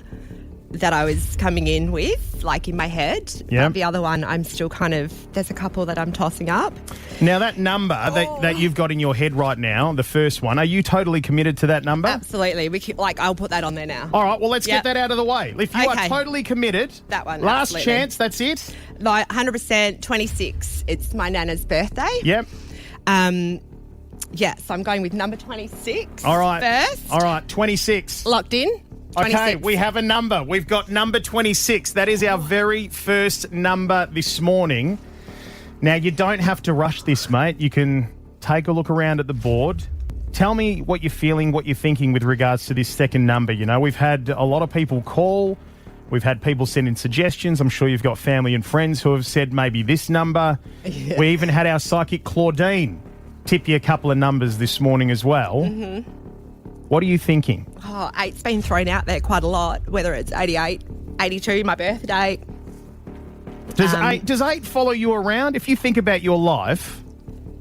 that I was coming in with, like in my head. Yep. The other one, I'm still there's a couple that I'm tossing up. Now, that number that you've got in your head right now, the first one, are you totally committed to that number? Absolutely. I'll put that on there now. All right, well, let's get that out of the way. If you are totally committed, that one. Last absolutely. chance, that's it? Like 100%, 26. It's my nana's birthday. Yep. So I'm going with number 26 All right. first. All right, 26. Locked in. 26. Okay, we have a number. We've got number 26. That is our very first number this morning. Now, you don't have to rush this, mate. You can take a look around at the board. Tell me what you're feeling, what you're thinking with regards to this second number. You know, we've had a lot of people call. We've had people send in suggestions. I'm sure you've got family and friends who have said maybe this number. Yeah. We even had our psychic Claudine tip you a couple of numbers this morning as well. Mm-hmm. What are you thinking? Oh, 8's been thrown out there quite a lot, whether it's 88, 82, my birthday. Does 8 follow you around? If you think about your life,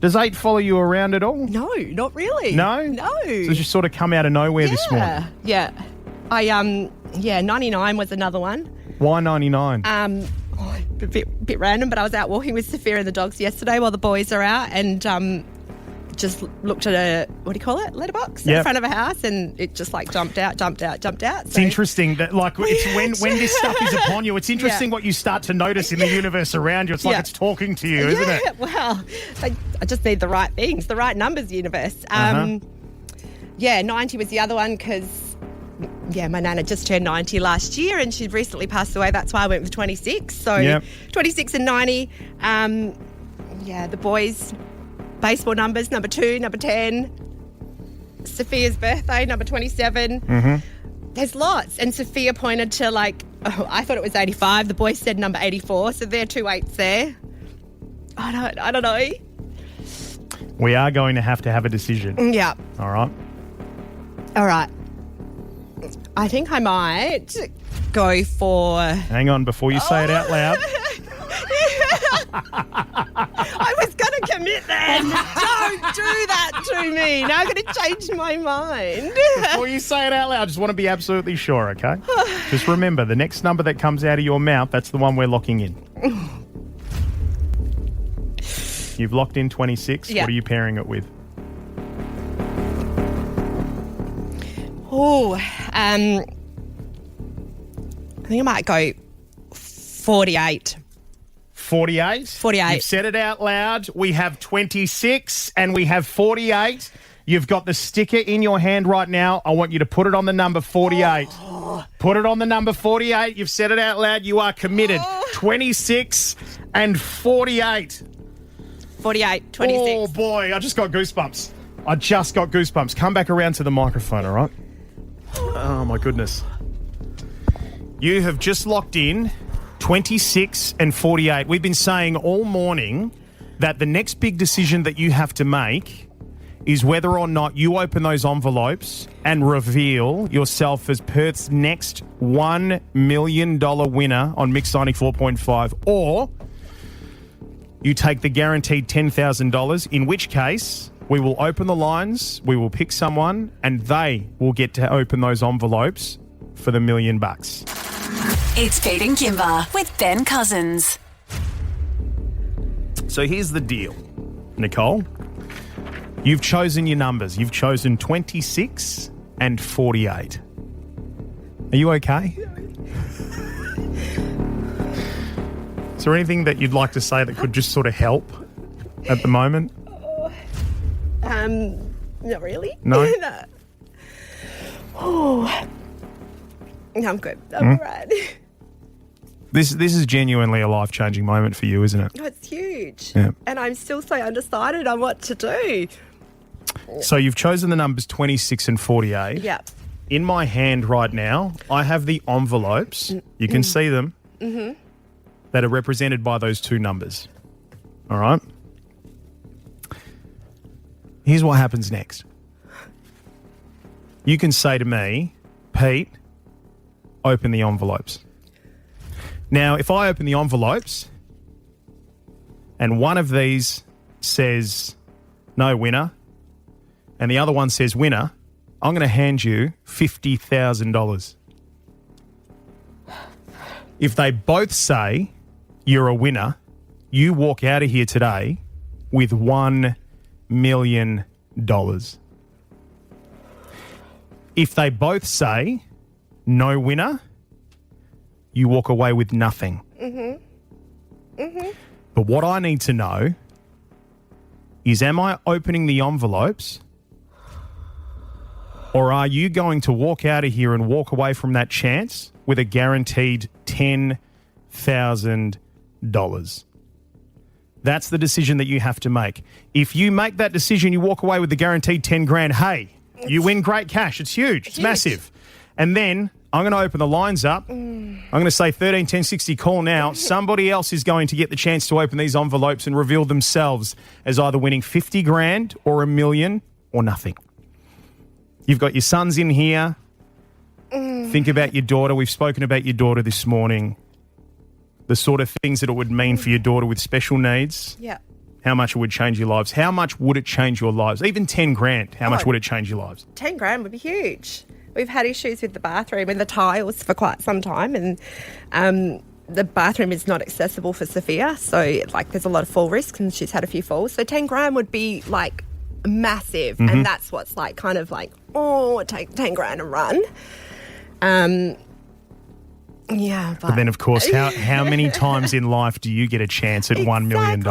does 8 follow you around at all? No, not really. No? No. So it's just sort of come out of nowhere this morning? Yeah. 99 was another one. Why 99? A bit random, but I was out walking with Sophia and the dogs yesterday while the boys are out and just looked at a, letterbox in front of a house and it just jumped out. It's interesting that it's when this stuff is upon you, it's interesting what you start to notice in the universe around you. It's like it's talking to you, isn't it? Well, I just need the right things, the right numbers, universe. 90 was the other one because my nana just turned 90 last year and she'd recently passed away. That's why I went with 26. So 26 and 90. The boys, baseball numbers, number 2, number 10. Sophia's birthday, number 27. Mm-hmm. There's lots. And Sophia pointed to I thought it was 85. The boys said number 84. So there are 2 8s there. I don't know. We are going to have a decision. Yeah. All right. I think I might go for... Hang on, before you say it out loud. I was going to commit then. Don't do that to me. Now I'm going to change my mind. Before you say it out loud, I just want to be absolutely sure, okay? Just remember, the next number that comes out of your mouth, that's the one we're locking in. You've locked in 26. Yeah. What are you pairing it with? I think I might go 48. 48? 48. You've said it out loud. We have 26 and we have 48. You've got the sticker in your hand right now. I want you to put it on the number 48. Put it on the number 48. You've said it out loud. You are committed. 26 and 48. 48, 26. Oh, boy. I just got goosebumps. Come back around to the microphone, all right? Oh, my goodness. You have just locked in 26 and 48. We've been saying all morning that the next big decision that you have to make is whether or not you open those envelopes and reveal yourself as Perth's next $1 million winner on Mix 94.5, or you take the guaranteed $10,000, in which case we will open the lines, we will pick someone, and they will get to open those envelopes for the $1 million. It's Pete and Kimber with Ben Cousins. So here's the deal, Nicole. You've chosen your numbers. You've chosen 26 and 48. Are you okay? Is there anything that you'd like to say that could just sort of help at the moment? Not really. No? No. Oh, I'm good. I'm all right. This is genuinely a life-changing moment for you, isn't it? Oh, it's huge. Yeah. And I'm still so undecided on what to do. So you've chosen the numbers 26 and 48. Yeah. In my hand right now, I have the envelopes. You can see them. Mm-hmm. That are represented by those two numbers. All right? Here's what happens next. You can say to me, Pete, open the envelopes. Now, if I open the envelopes and one of these says no winner and the other one says winner, I'm going to hand you $50,000. If they both say you're a winner, you walk out of here today with $1 million. If they both say no winner, you walk away with nothing. But what I need to know is, am I opening the envelopes, or are you going to walk out of here and walk away from that chance with a guaranteed $10,000? That's the decision that you have to make. If you make that decision, you walk away with the guaranteed 10 grand. Hey, you win great cash. It's huge. It's massive. And then I'm going to open the lines up. I'm going to say 13 10 60 call now. Somebody else is going to get the chance to open these envelopes and reveal themselves as either winning 50 grand or $1 million or nothing. You've got your sons in here. Think about your daughter. We've spoken about your daughter this morning. The sort of things that it would mean for your daughter with special needs. Yeah. How much it would change your lives. How much would it change your lives? Even 10 grand, how much would it change your lives? 10 grand would be huge. We've had issues with the bathroom and the tiles for quite some time, and the bathroom is not accessible for Sophia, so like there's a lot of fall risk, and she's had a few falls. So 10 grand would be like massive, and that's what's like kind of like, take 10 grand and run. Yeah, but then, of course, how many times in life do you get a chance at $1 million?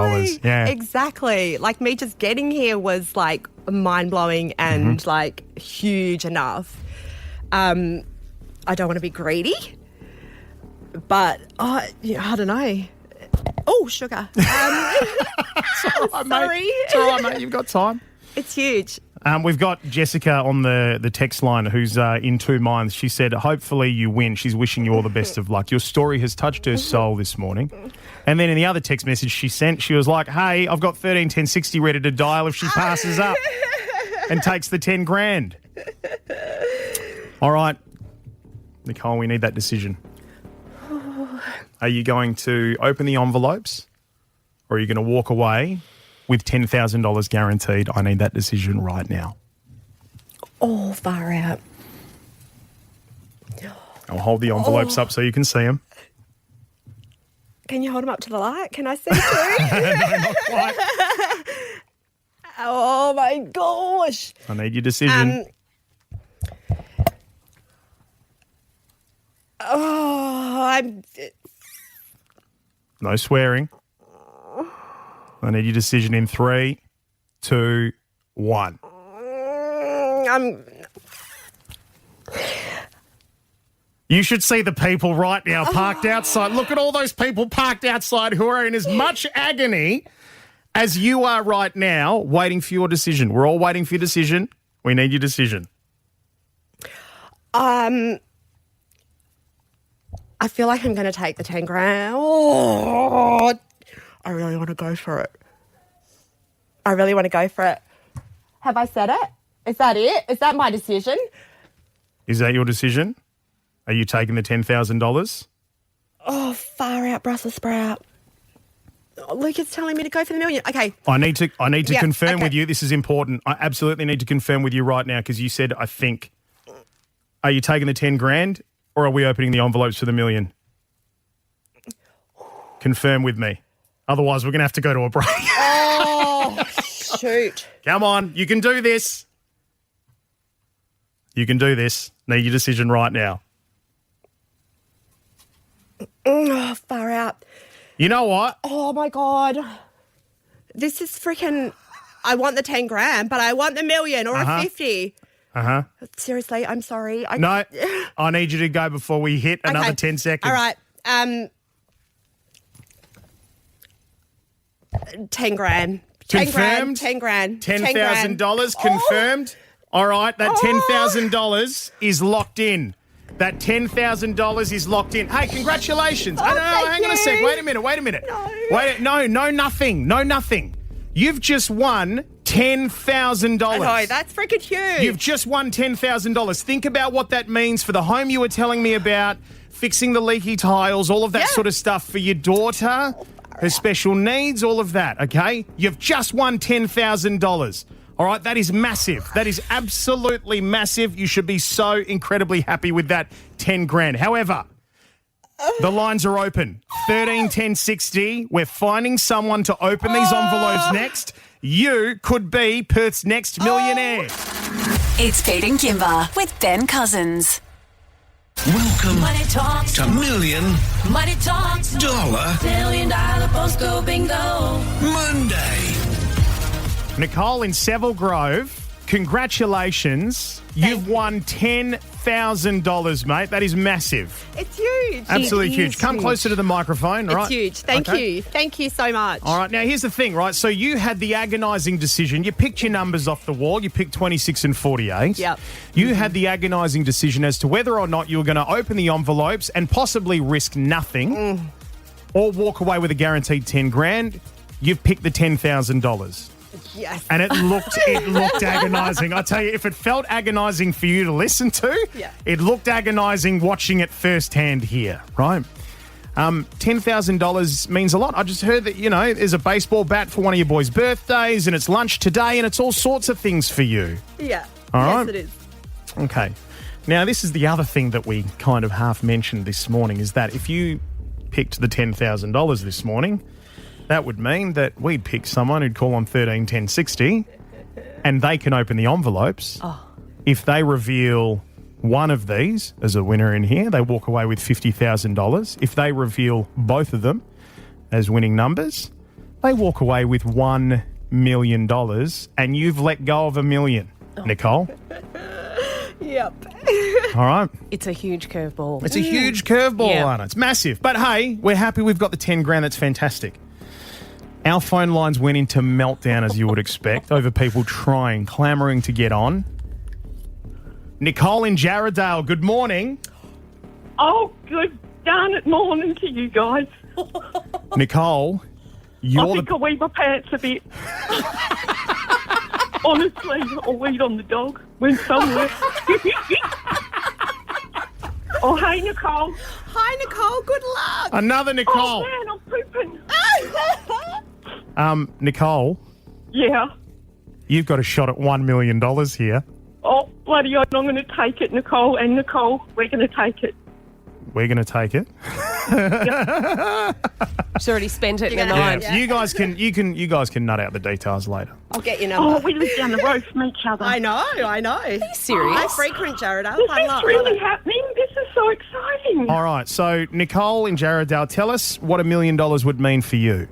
Yeah, exactly. Like me just getting here was like mind-blowing and like huge enough. I don't want to be greedy, but I don't know. Oh, sugar. Sorry. It's all right, mate. You've got time. It's huge. We've got Jessica on the text line who's in two minds. She said, hopefully you win. She's wishing you all the best of luck. Your story has touched her soul this morning. And then in the other text message she sent, she was like, hey, I've got 13 10 60 ready to dial if she passes up and takes the 10 grand. All right, Nicole, we need that decision. Are you going to open the envelopes, or are you going to walk away with $10,000 guaranteed? I need that decision right now. Oh, far out. I'll hold the envelopes up so you can see them. Can you hold them up to the light? Can I see through? No, not quite. Oh, my gosh. I need your decision. No swearing. I need your decision in 3, 2, 1. You should see the people right now parked outside. Look at all those people parked outside who are in as much agony as you are right now, waiting for your decision. We're all waiting for your decision. We need your decision. I feel like I'm going to take the 10 grand. Oh, I really want to go for it. I really want to go for it. Have I said it? Is that it? Is that my decision? Is that your decision? Are you taking the $10,000? Oh, far out Brussels sprout. Oh, Luke is telling me to go for the $1 million. Okay. I need to confirm with you. This is important. I absolutely need to confirm with you right now because you said, I think. Are you taking the 10 grand or are we opening the envelopes for the $1 million? Confirm with me. Otherwise, we're going to have to go to a break. Oh, shoot. Come on. You can do this. You can do this. Need your decision right now. Oh, far out. You know what? Oh, my God. This is freaking... I want the 10 grand, but I want the $1 million or a 50. Uh-huh. Seriously, I'm sorry. No, I need you to go before we hit another 10 seconds. All right. 10 grand. Confirmed? 10 grand. $10,000 confirmed? All right, that $10,000 is locked in. That $10,000 is locked in. Hey, congratulations. Hang on a sec. Wait a minute. No. Nothing. You've just won $10,000. I know, that's freaking huge. You've just won $10,000. Think about what that means for the home you were telling me about, fixing the leaky tiles, all of that sort of stuff for your daughter, her special needs, all of that, okay? You've just won $10,000. All right, that is massive. That is absolutely massive. You should be so incredibly happy with that 10 grand. However, The lines are open. 13 10 60. We're finding someone to open these envelopes next. You could be Perth's next millionaire. It's Pete and Kimber with Ben Cousins. Welcome Money Talks. to Million Money Talks. Dollar $1 million postcode bingo. Monday. Nicole in Seville Grove, congratulations. You've won $10,000, mate. That is massive. It's huge. Absolutely It huge. is Come closer to the microphone, all right? It's huge. Thank Okay. you. Thank you so much. All right, now here's the thing, right? So you had the agonising decision. You picked your numbers off the wall. You picked 26 and 48. Yep. You had the agonising decision as to whether or not you were going to open the envelopes and possibly risk nothing or walk away with a guaranteed 10 grand. You've picked the $10,000. Yes. And it looked agonising. I tell you, if it felt agonising for you to listen to, it looked agonising watching it firsthand here, right? $10,000 means a lot. I just heard that, there's a baseball bat for one of your boys' birthdays and it's lunch today and it's all sorts of things for you. Yeah. All right? Yes, it is. Okay. Now, this is the other thing that we kind of half mentioned this morning is that if you picked the $10,000 this morning, that would mean that we'd pick someone who'd call on 13 10 60 and they can open the envelopes. If they reveal one of these as a winner in here, they walk away with $50,000. If they reveal both of them as winning numbers, they walk away with $1 million and you've let go of $1 million. Nicole? Yep. All right. It's a huge curveball. It's a huge curveball, Anna. It's massive. But hey, we're happy we've got the 10 grand. That's fantastic. Our phone lines went into meltdown, as you would expect, over people clamouring to get on. Nicole in Jarrahdale, good morning. Oh, good darn it morning to you guys. Nicole, I think I weed my pants a bit. Honestly, I'll weed on the dog. Went somewhere. Oh, hey, Nicole. Hi, Nicole. Good luck. Another Nicole. Oh, man, I'm pooping. Nicole, Yeah. you've got a shot at $1 million here. Oh, bloody hell, I'm going to take it, Nicole. And Nicole, we're going to take it. We're going to take it. She's already spent it in the Yeah, night. you guys can nut out the details later. I'll get your number. Oh, we live down the road from each other. I know. Are you serious? I frequent Jarrahdale. This is really happening. This is so exciting. All right, so Nicole in Jarrahdale, tell us what $1 million would mean for you.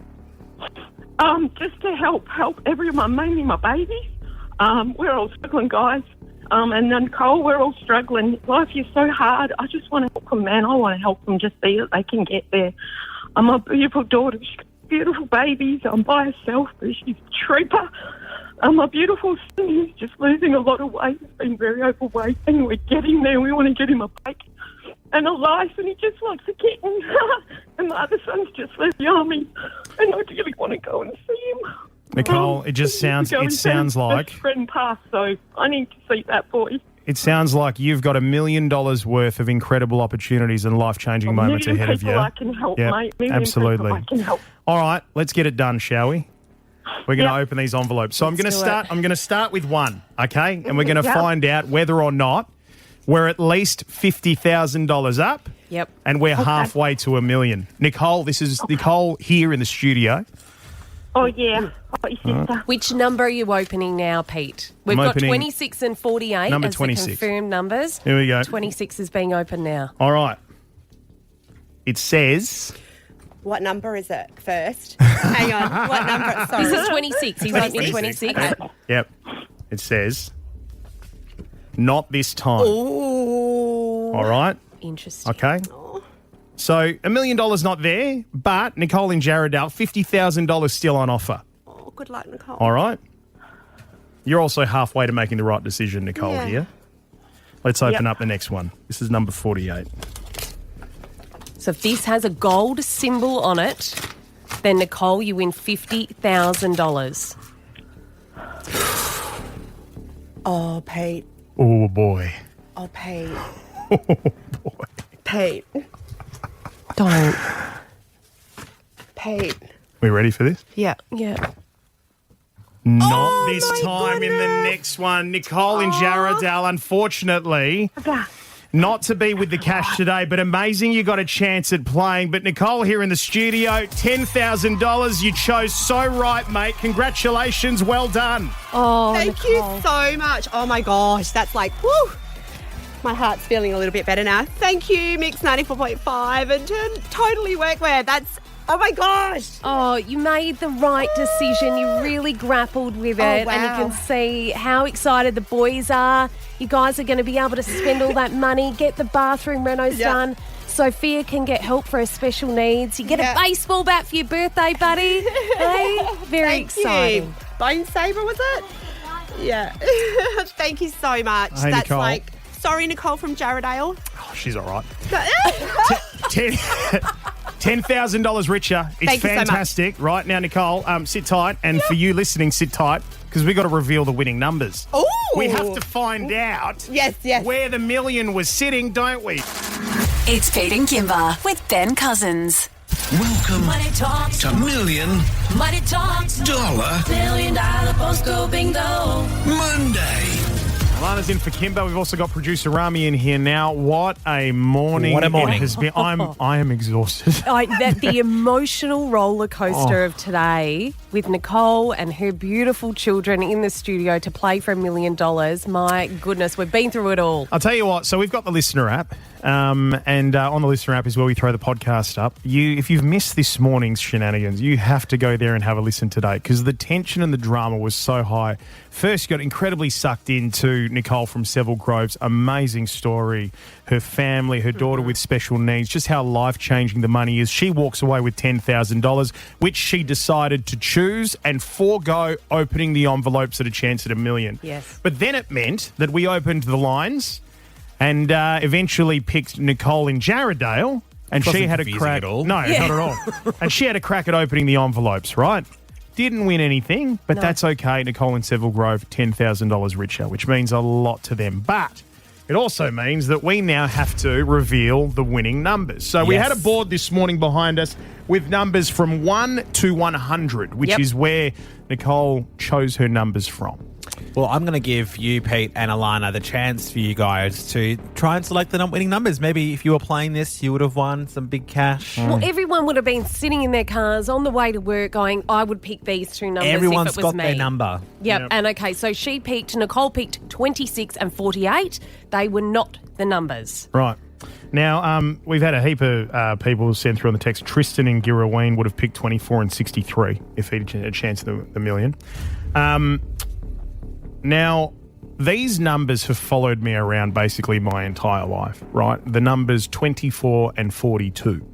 Just to help everyone, mainly my babies. We're all struggling, guys. And then Nicole, we're all struggling. Life is so hard. I just want to help them, man. I want to help them just see that they can get there. My beautiful daughter, she's got beautiful babies. I'm by herself, but she's a trooper. My beautiful son, he's just losing a lot of weight. He's been very overweight, and we're getting there. We want to get him a bike and a life, and he just wants a kitten. And my other son's just left the army, and I really want to go and see him. Nicole, it just sounds like best friend passed, so I need to see that boy. it sounds like you've got $1 million worth of incredible opportunities and life-changing moments ahead of you. I can help, Yep, mate. absolutely. I can help. All right, let's get it done, shall we? We're going to open these envelopes. So I'm going to start with one, okay? And we're going to find out whether or not we're at least $50,000 up. Yep. And we're halfway to $1 million. Nicole, this is Nicole here in the studio. Oh, yeah. Which number are you opening now, Pete? We've got 26 and 48 number as 26. the confirmed numbers. Here we go. 26 is being opened now. All right. It says... What number is it first? Hang on. What number? Sorry. This is 26. He's opening 26. Yep. It says, not this time. Ooh. All right. Interesting. Okay. So $1 million not there, but Nicole in Jarrahdale, $50,000 still on offer. Oh, good luck, Nicole. All right. You're also halfway to making the right decision, Nicole, here. Let's open up the next one. This is number 48. So if this has a gold symbol on it, then Nicole, you win $50,000. Oh, Pete. Oh, boy. Oh, Pete. Oh, boy. Pete. Don't. Pete. We ready for this? Yeah. Yeah. Not this time in the next one. Nicole in Jarrahdale, unfortunately. not to be with the cash today, but amazing you got a chance at playing. But Nicole here in the studio, $10,000. You chose so right, mate. Congratulations. Well done. Oh, Thank you so much. Oh, my gosh. That's like, whoo. My heart's feeling a little bit better now. Thank you, Mix 94.5 and Totally Workwear. That's, oh, my gosh. Oh, you made the right decision. You really grappled with it. wow. And you can see how excited the boys are. You guys are going to be able to spend all that money, get the bathroom renos done. Sophia can get help for her special needs. You get a baseball bat for your birthday, buddy. Hey, very exciting. Bone saver, was it? Yeah. Thank you so much. Hey, That's Nicole. like, sorry, Nicole from Jarradale. Oh, she's all right. $10,000 richer. It's Thank you so much. fantastic. Right now, Nicole, sit tight. And for you listening, sit tight because we've got to reveal the winning numbers. Ooh. We have to find out where the million was sitting, don't we? It's Pete and Kimber with Ben Cousins. Welcome Money Talks. to Million Money Talks. Dollar $1 million postcode bingo. Monday. Alana's in for Kimber. We've also got producer Rami in here now. What a morning! What a morning. It has been. I am exhausted. The emotional roller coaster of today with Nicole and her beautiful children in the studio to play for $1 million. My goodness, we've been through it all. I'll tell you what. So we've got the listener app, and on the listener app is where we throw the podcast up. If you've missed this morning's shenanigans, you have to go there and have a listen today because the tension and the drama was so high. First, you got incredibly sucked into Nicole from Seville Grove's amazing story, her family, her daughter with special needs, just how life-changing the money is. She walks away with $10,000, which she decided to choose and forego opening the envelopes at a chance at $1 million. Yes. But then it meant that we opened the lines and eventually picked Nicole in Jarradale, and she Wasn't had a confusing crack. at all. No, not at all. And she had a crack at opening the envelopes, right? Didn't win anything, but that's okay. Nicole in Seville Grove, $10,000 richer, which means a lot to them. But it also means that we now have to reveal the winning numbers. So we had a board this morning behind us with numbers from 1 to 100, which is where Nicole chose her numbers from. Well, I'm going to give you, Pete and Alana, the chance for you guys to try and select the winning numbers. Maybe if you were playing this, you would have won some big cash. Well, everyone would have been sitting in their cars on the way to work going, I would pick these two numbers Everyone's if it was got me. their number. Yep. And okay, so Nicole picked 26 and 48. They were not the numbers. Right. Now, we've had a heap of people send through on the text. Tristan and Girraween would have picked 24 and 63 if he'd had a chance at the million. Now, these numbers have followed me around basically my entire life, right? The numbers 24 and 42.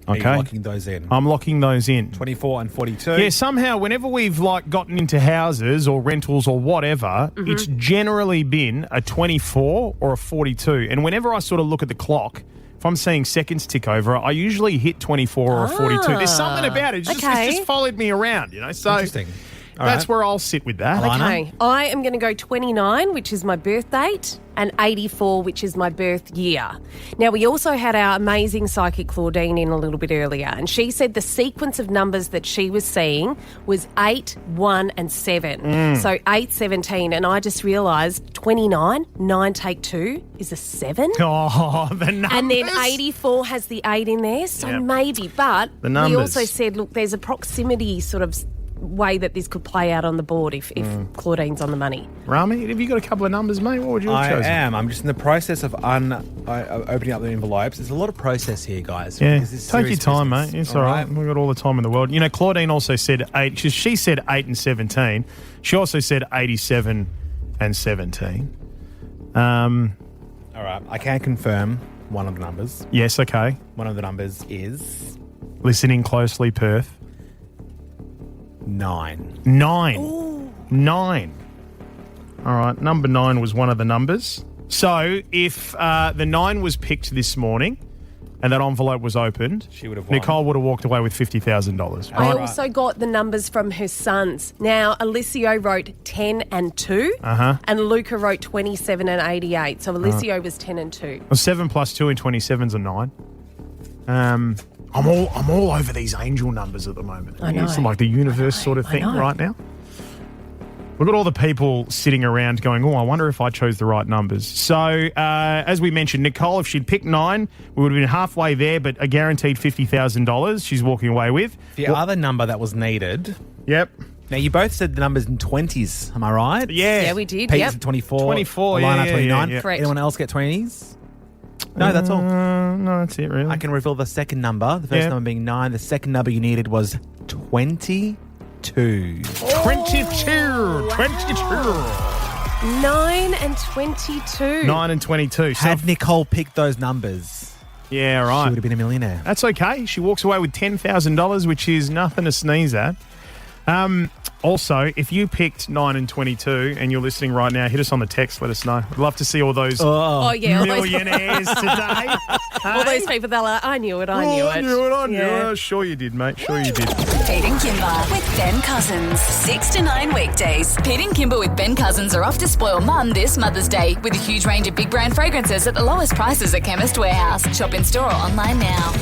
Okay. Are you locking those in? I'm locking those in. 24 and 42? Yeah, somehow whenever we've gotten into houses or rentals or whatever, it's generally been a 24 or a 42. And whenever I sort of look at the clock, if I'm seeing seconds tick over, I usually hit 24 or 42. There's something about it. It's just followed me around, you know. So interesting. That's where I'll sit with that. Okay. I am going to go 29, which is my birth date, and 84, which is my birth year. Now, we also had our amazing psychic Claudine in a little bit earlier, and she said the sequence of numbers that she was seeing was 8, 1, and 7. So 8, 17, and I just realised 29, 9 take 2 is a 7. Oh, the numbers. And then 84 has the 8 in there, so maybe. But The numbers. we also said, look, there's a proximity sort of way that this could play out on the board if Claudine's on the money. Rami, have you got a couple of numbers, mate? What would you have chosen? I am. I'm just in the process of opening up the envelopes. There's a lot of process here, guys. Yeah, This is take your serious time, business. mate. It's all right. We've got all the time in the world. You know, Claudine also said 8. She said 8 and 17. She also said 87 and 17. All right. I can confirm one of the numbers. Yes, okay. One of the numbers is... Listening closely, Perth. 9. 9. All right, number 9 was one of the numbers. So if the 9 was picked this morning and that envelope was opened, she would have won. Nicole would have walked away with $50,000. I also got the numbers from her sons. Now, Alessio wrote 10 and 2, and Luca wrote 27 and 88. So Alessio was 10 and 2. Well, 7 plus 2 and 27 is a 9. I'm all over these angel numbers at the moment. I know. It's like the universe sort of thing right now. We've got all the people sitting around going, I wonder if I chose the right numbers. So, as we mentioned, Nicole, if she'd picked 9, we would have been halfway there, but a guaranteed $50,000 she's walking away with. The other number that was needed. Yep. Now, you both said the numbers in 20s, am I right? Yeah. Yeah, we did. Pete Yep. said 24. 24, Alana, yeah, 29. yeah. Correct. Anyone else get 20s? No, that's all. No, that's it, really. I can reveal the second number. The first Yeah. number being 9. The second number you needed was 22. 22. 9 and 22. 9 and 22. So Had Nicole picked those numbers, yeah, right. she would have been a millionaire. That's okay. She walks away with $10,000, which is nothing to sneeze at. Also, if you picked 9 and 22 and you're listening right now, hit us on the text. Let us know. I'd love to see all those Oh, yeah. millionaires today. All those people that are like, I knew it. I knew it. Sure you did, mate. Sure you did. Pete and Kimber with Ben Cousins. 6 to 9 weekdays. Pete and Kimber with Ben Cousins are off to spoil Mum this Mother's Day with a huge range of big brand fragrances at the lowest prices at Chemist Warehouse. Shop in store or online now.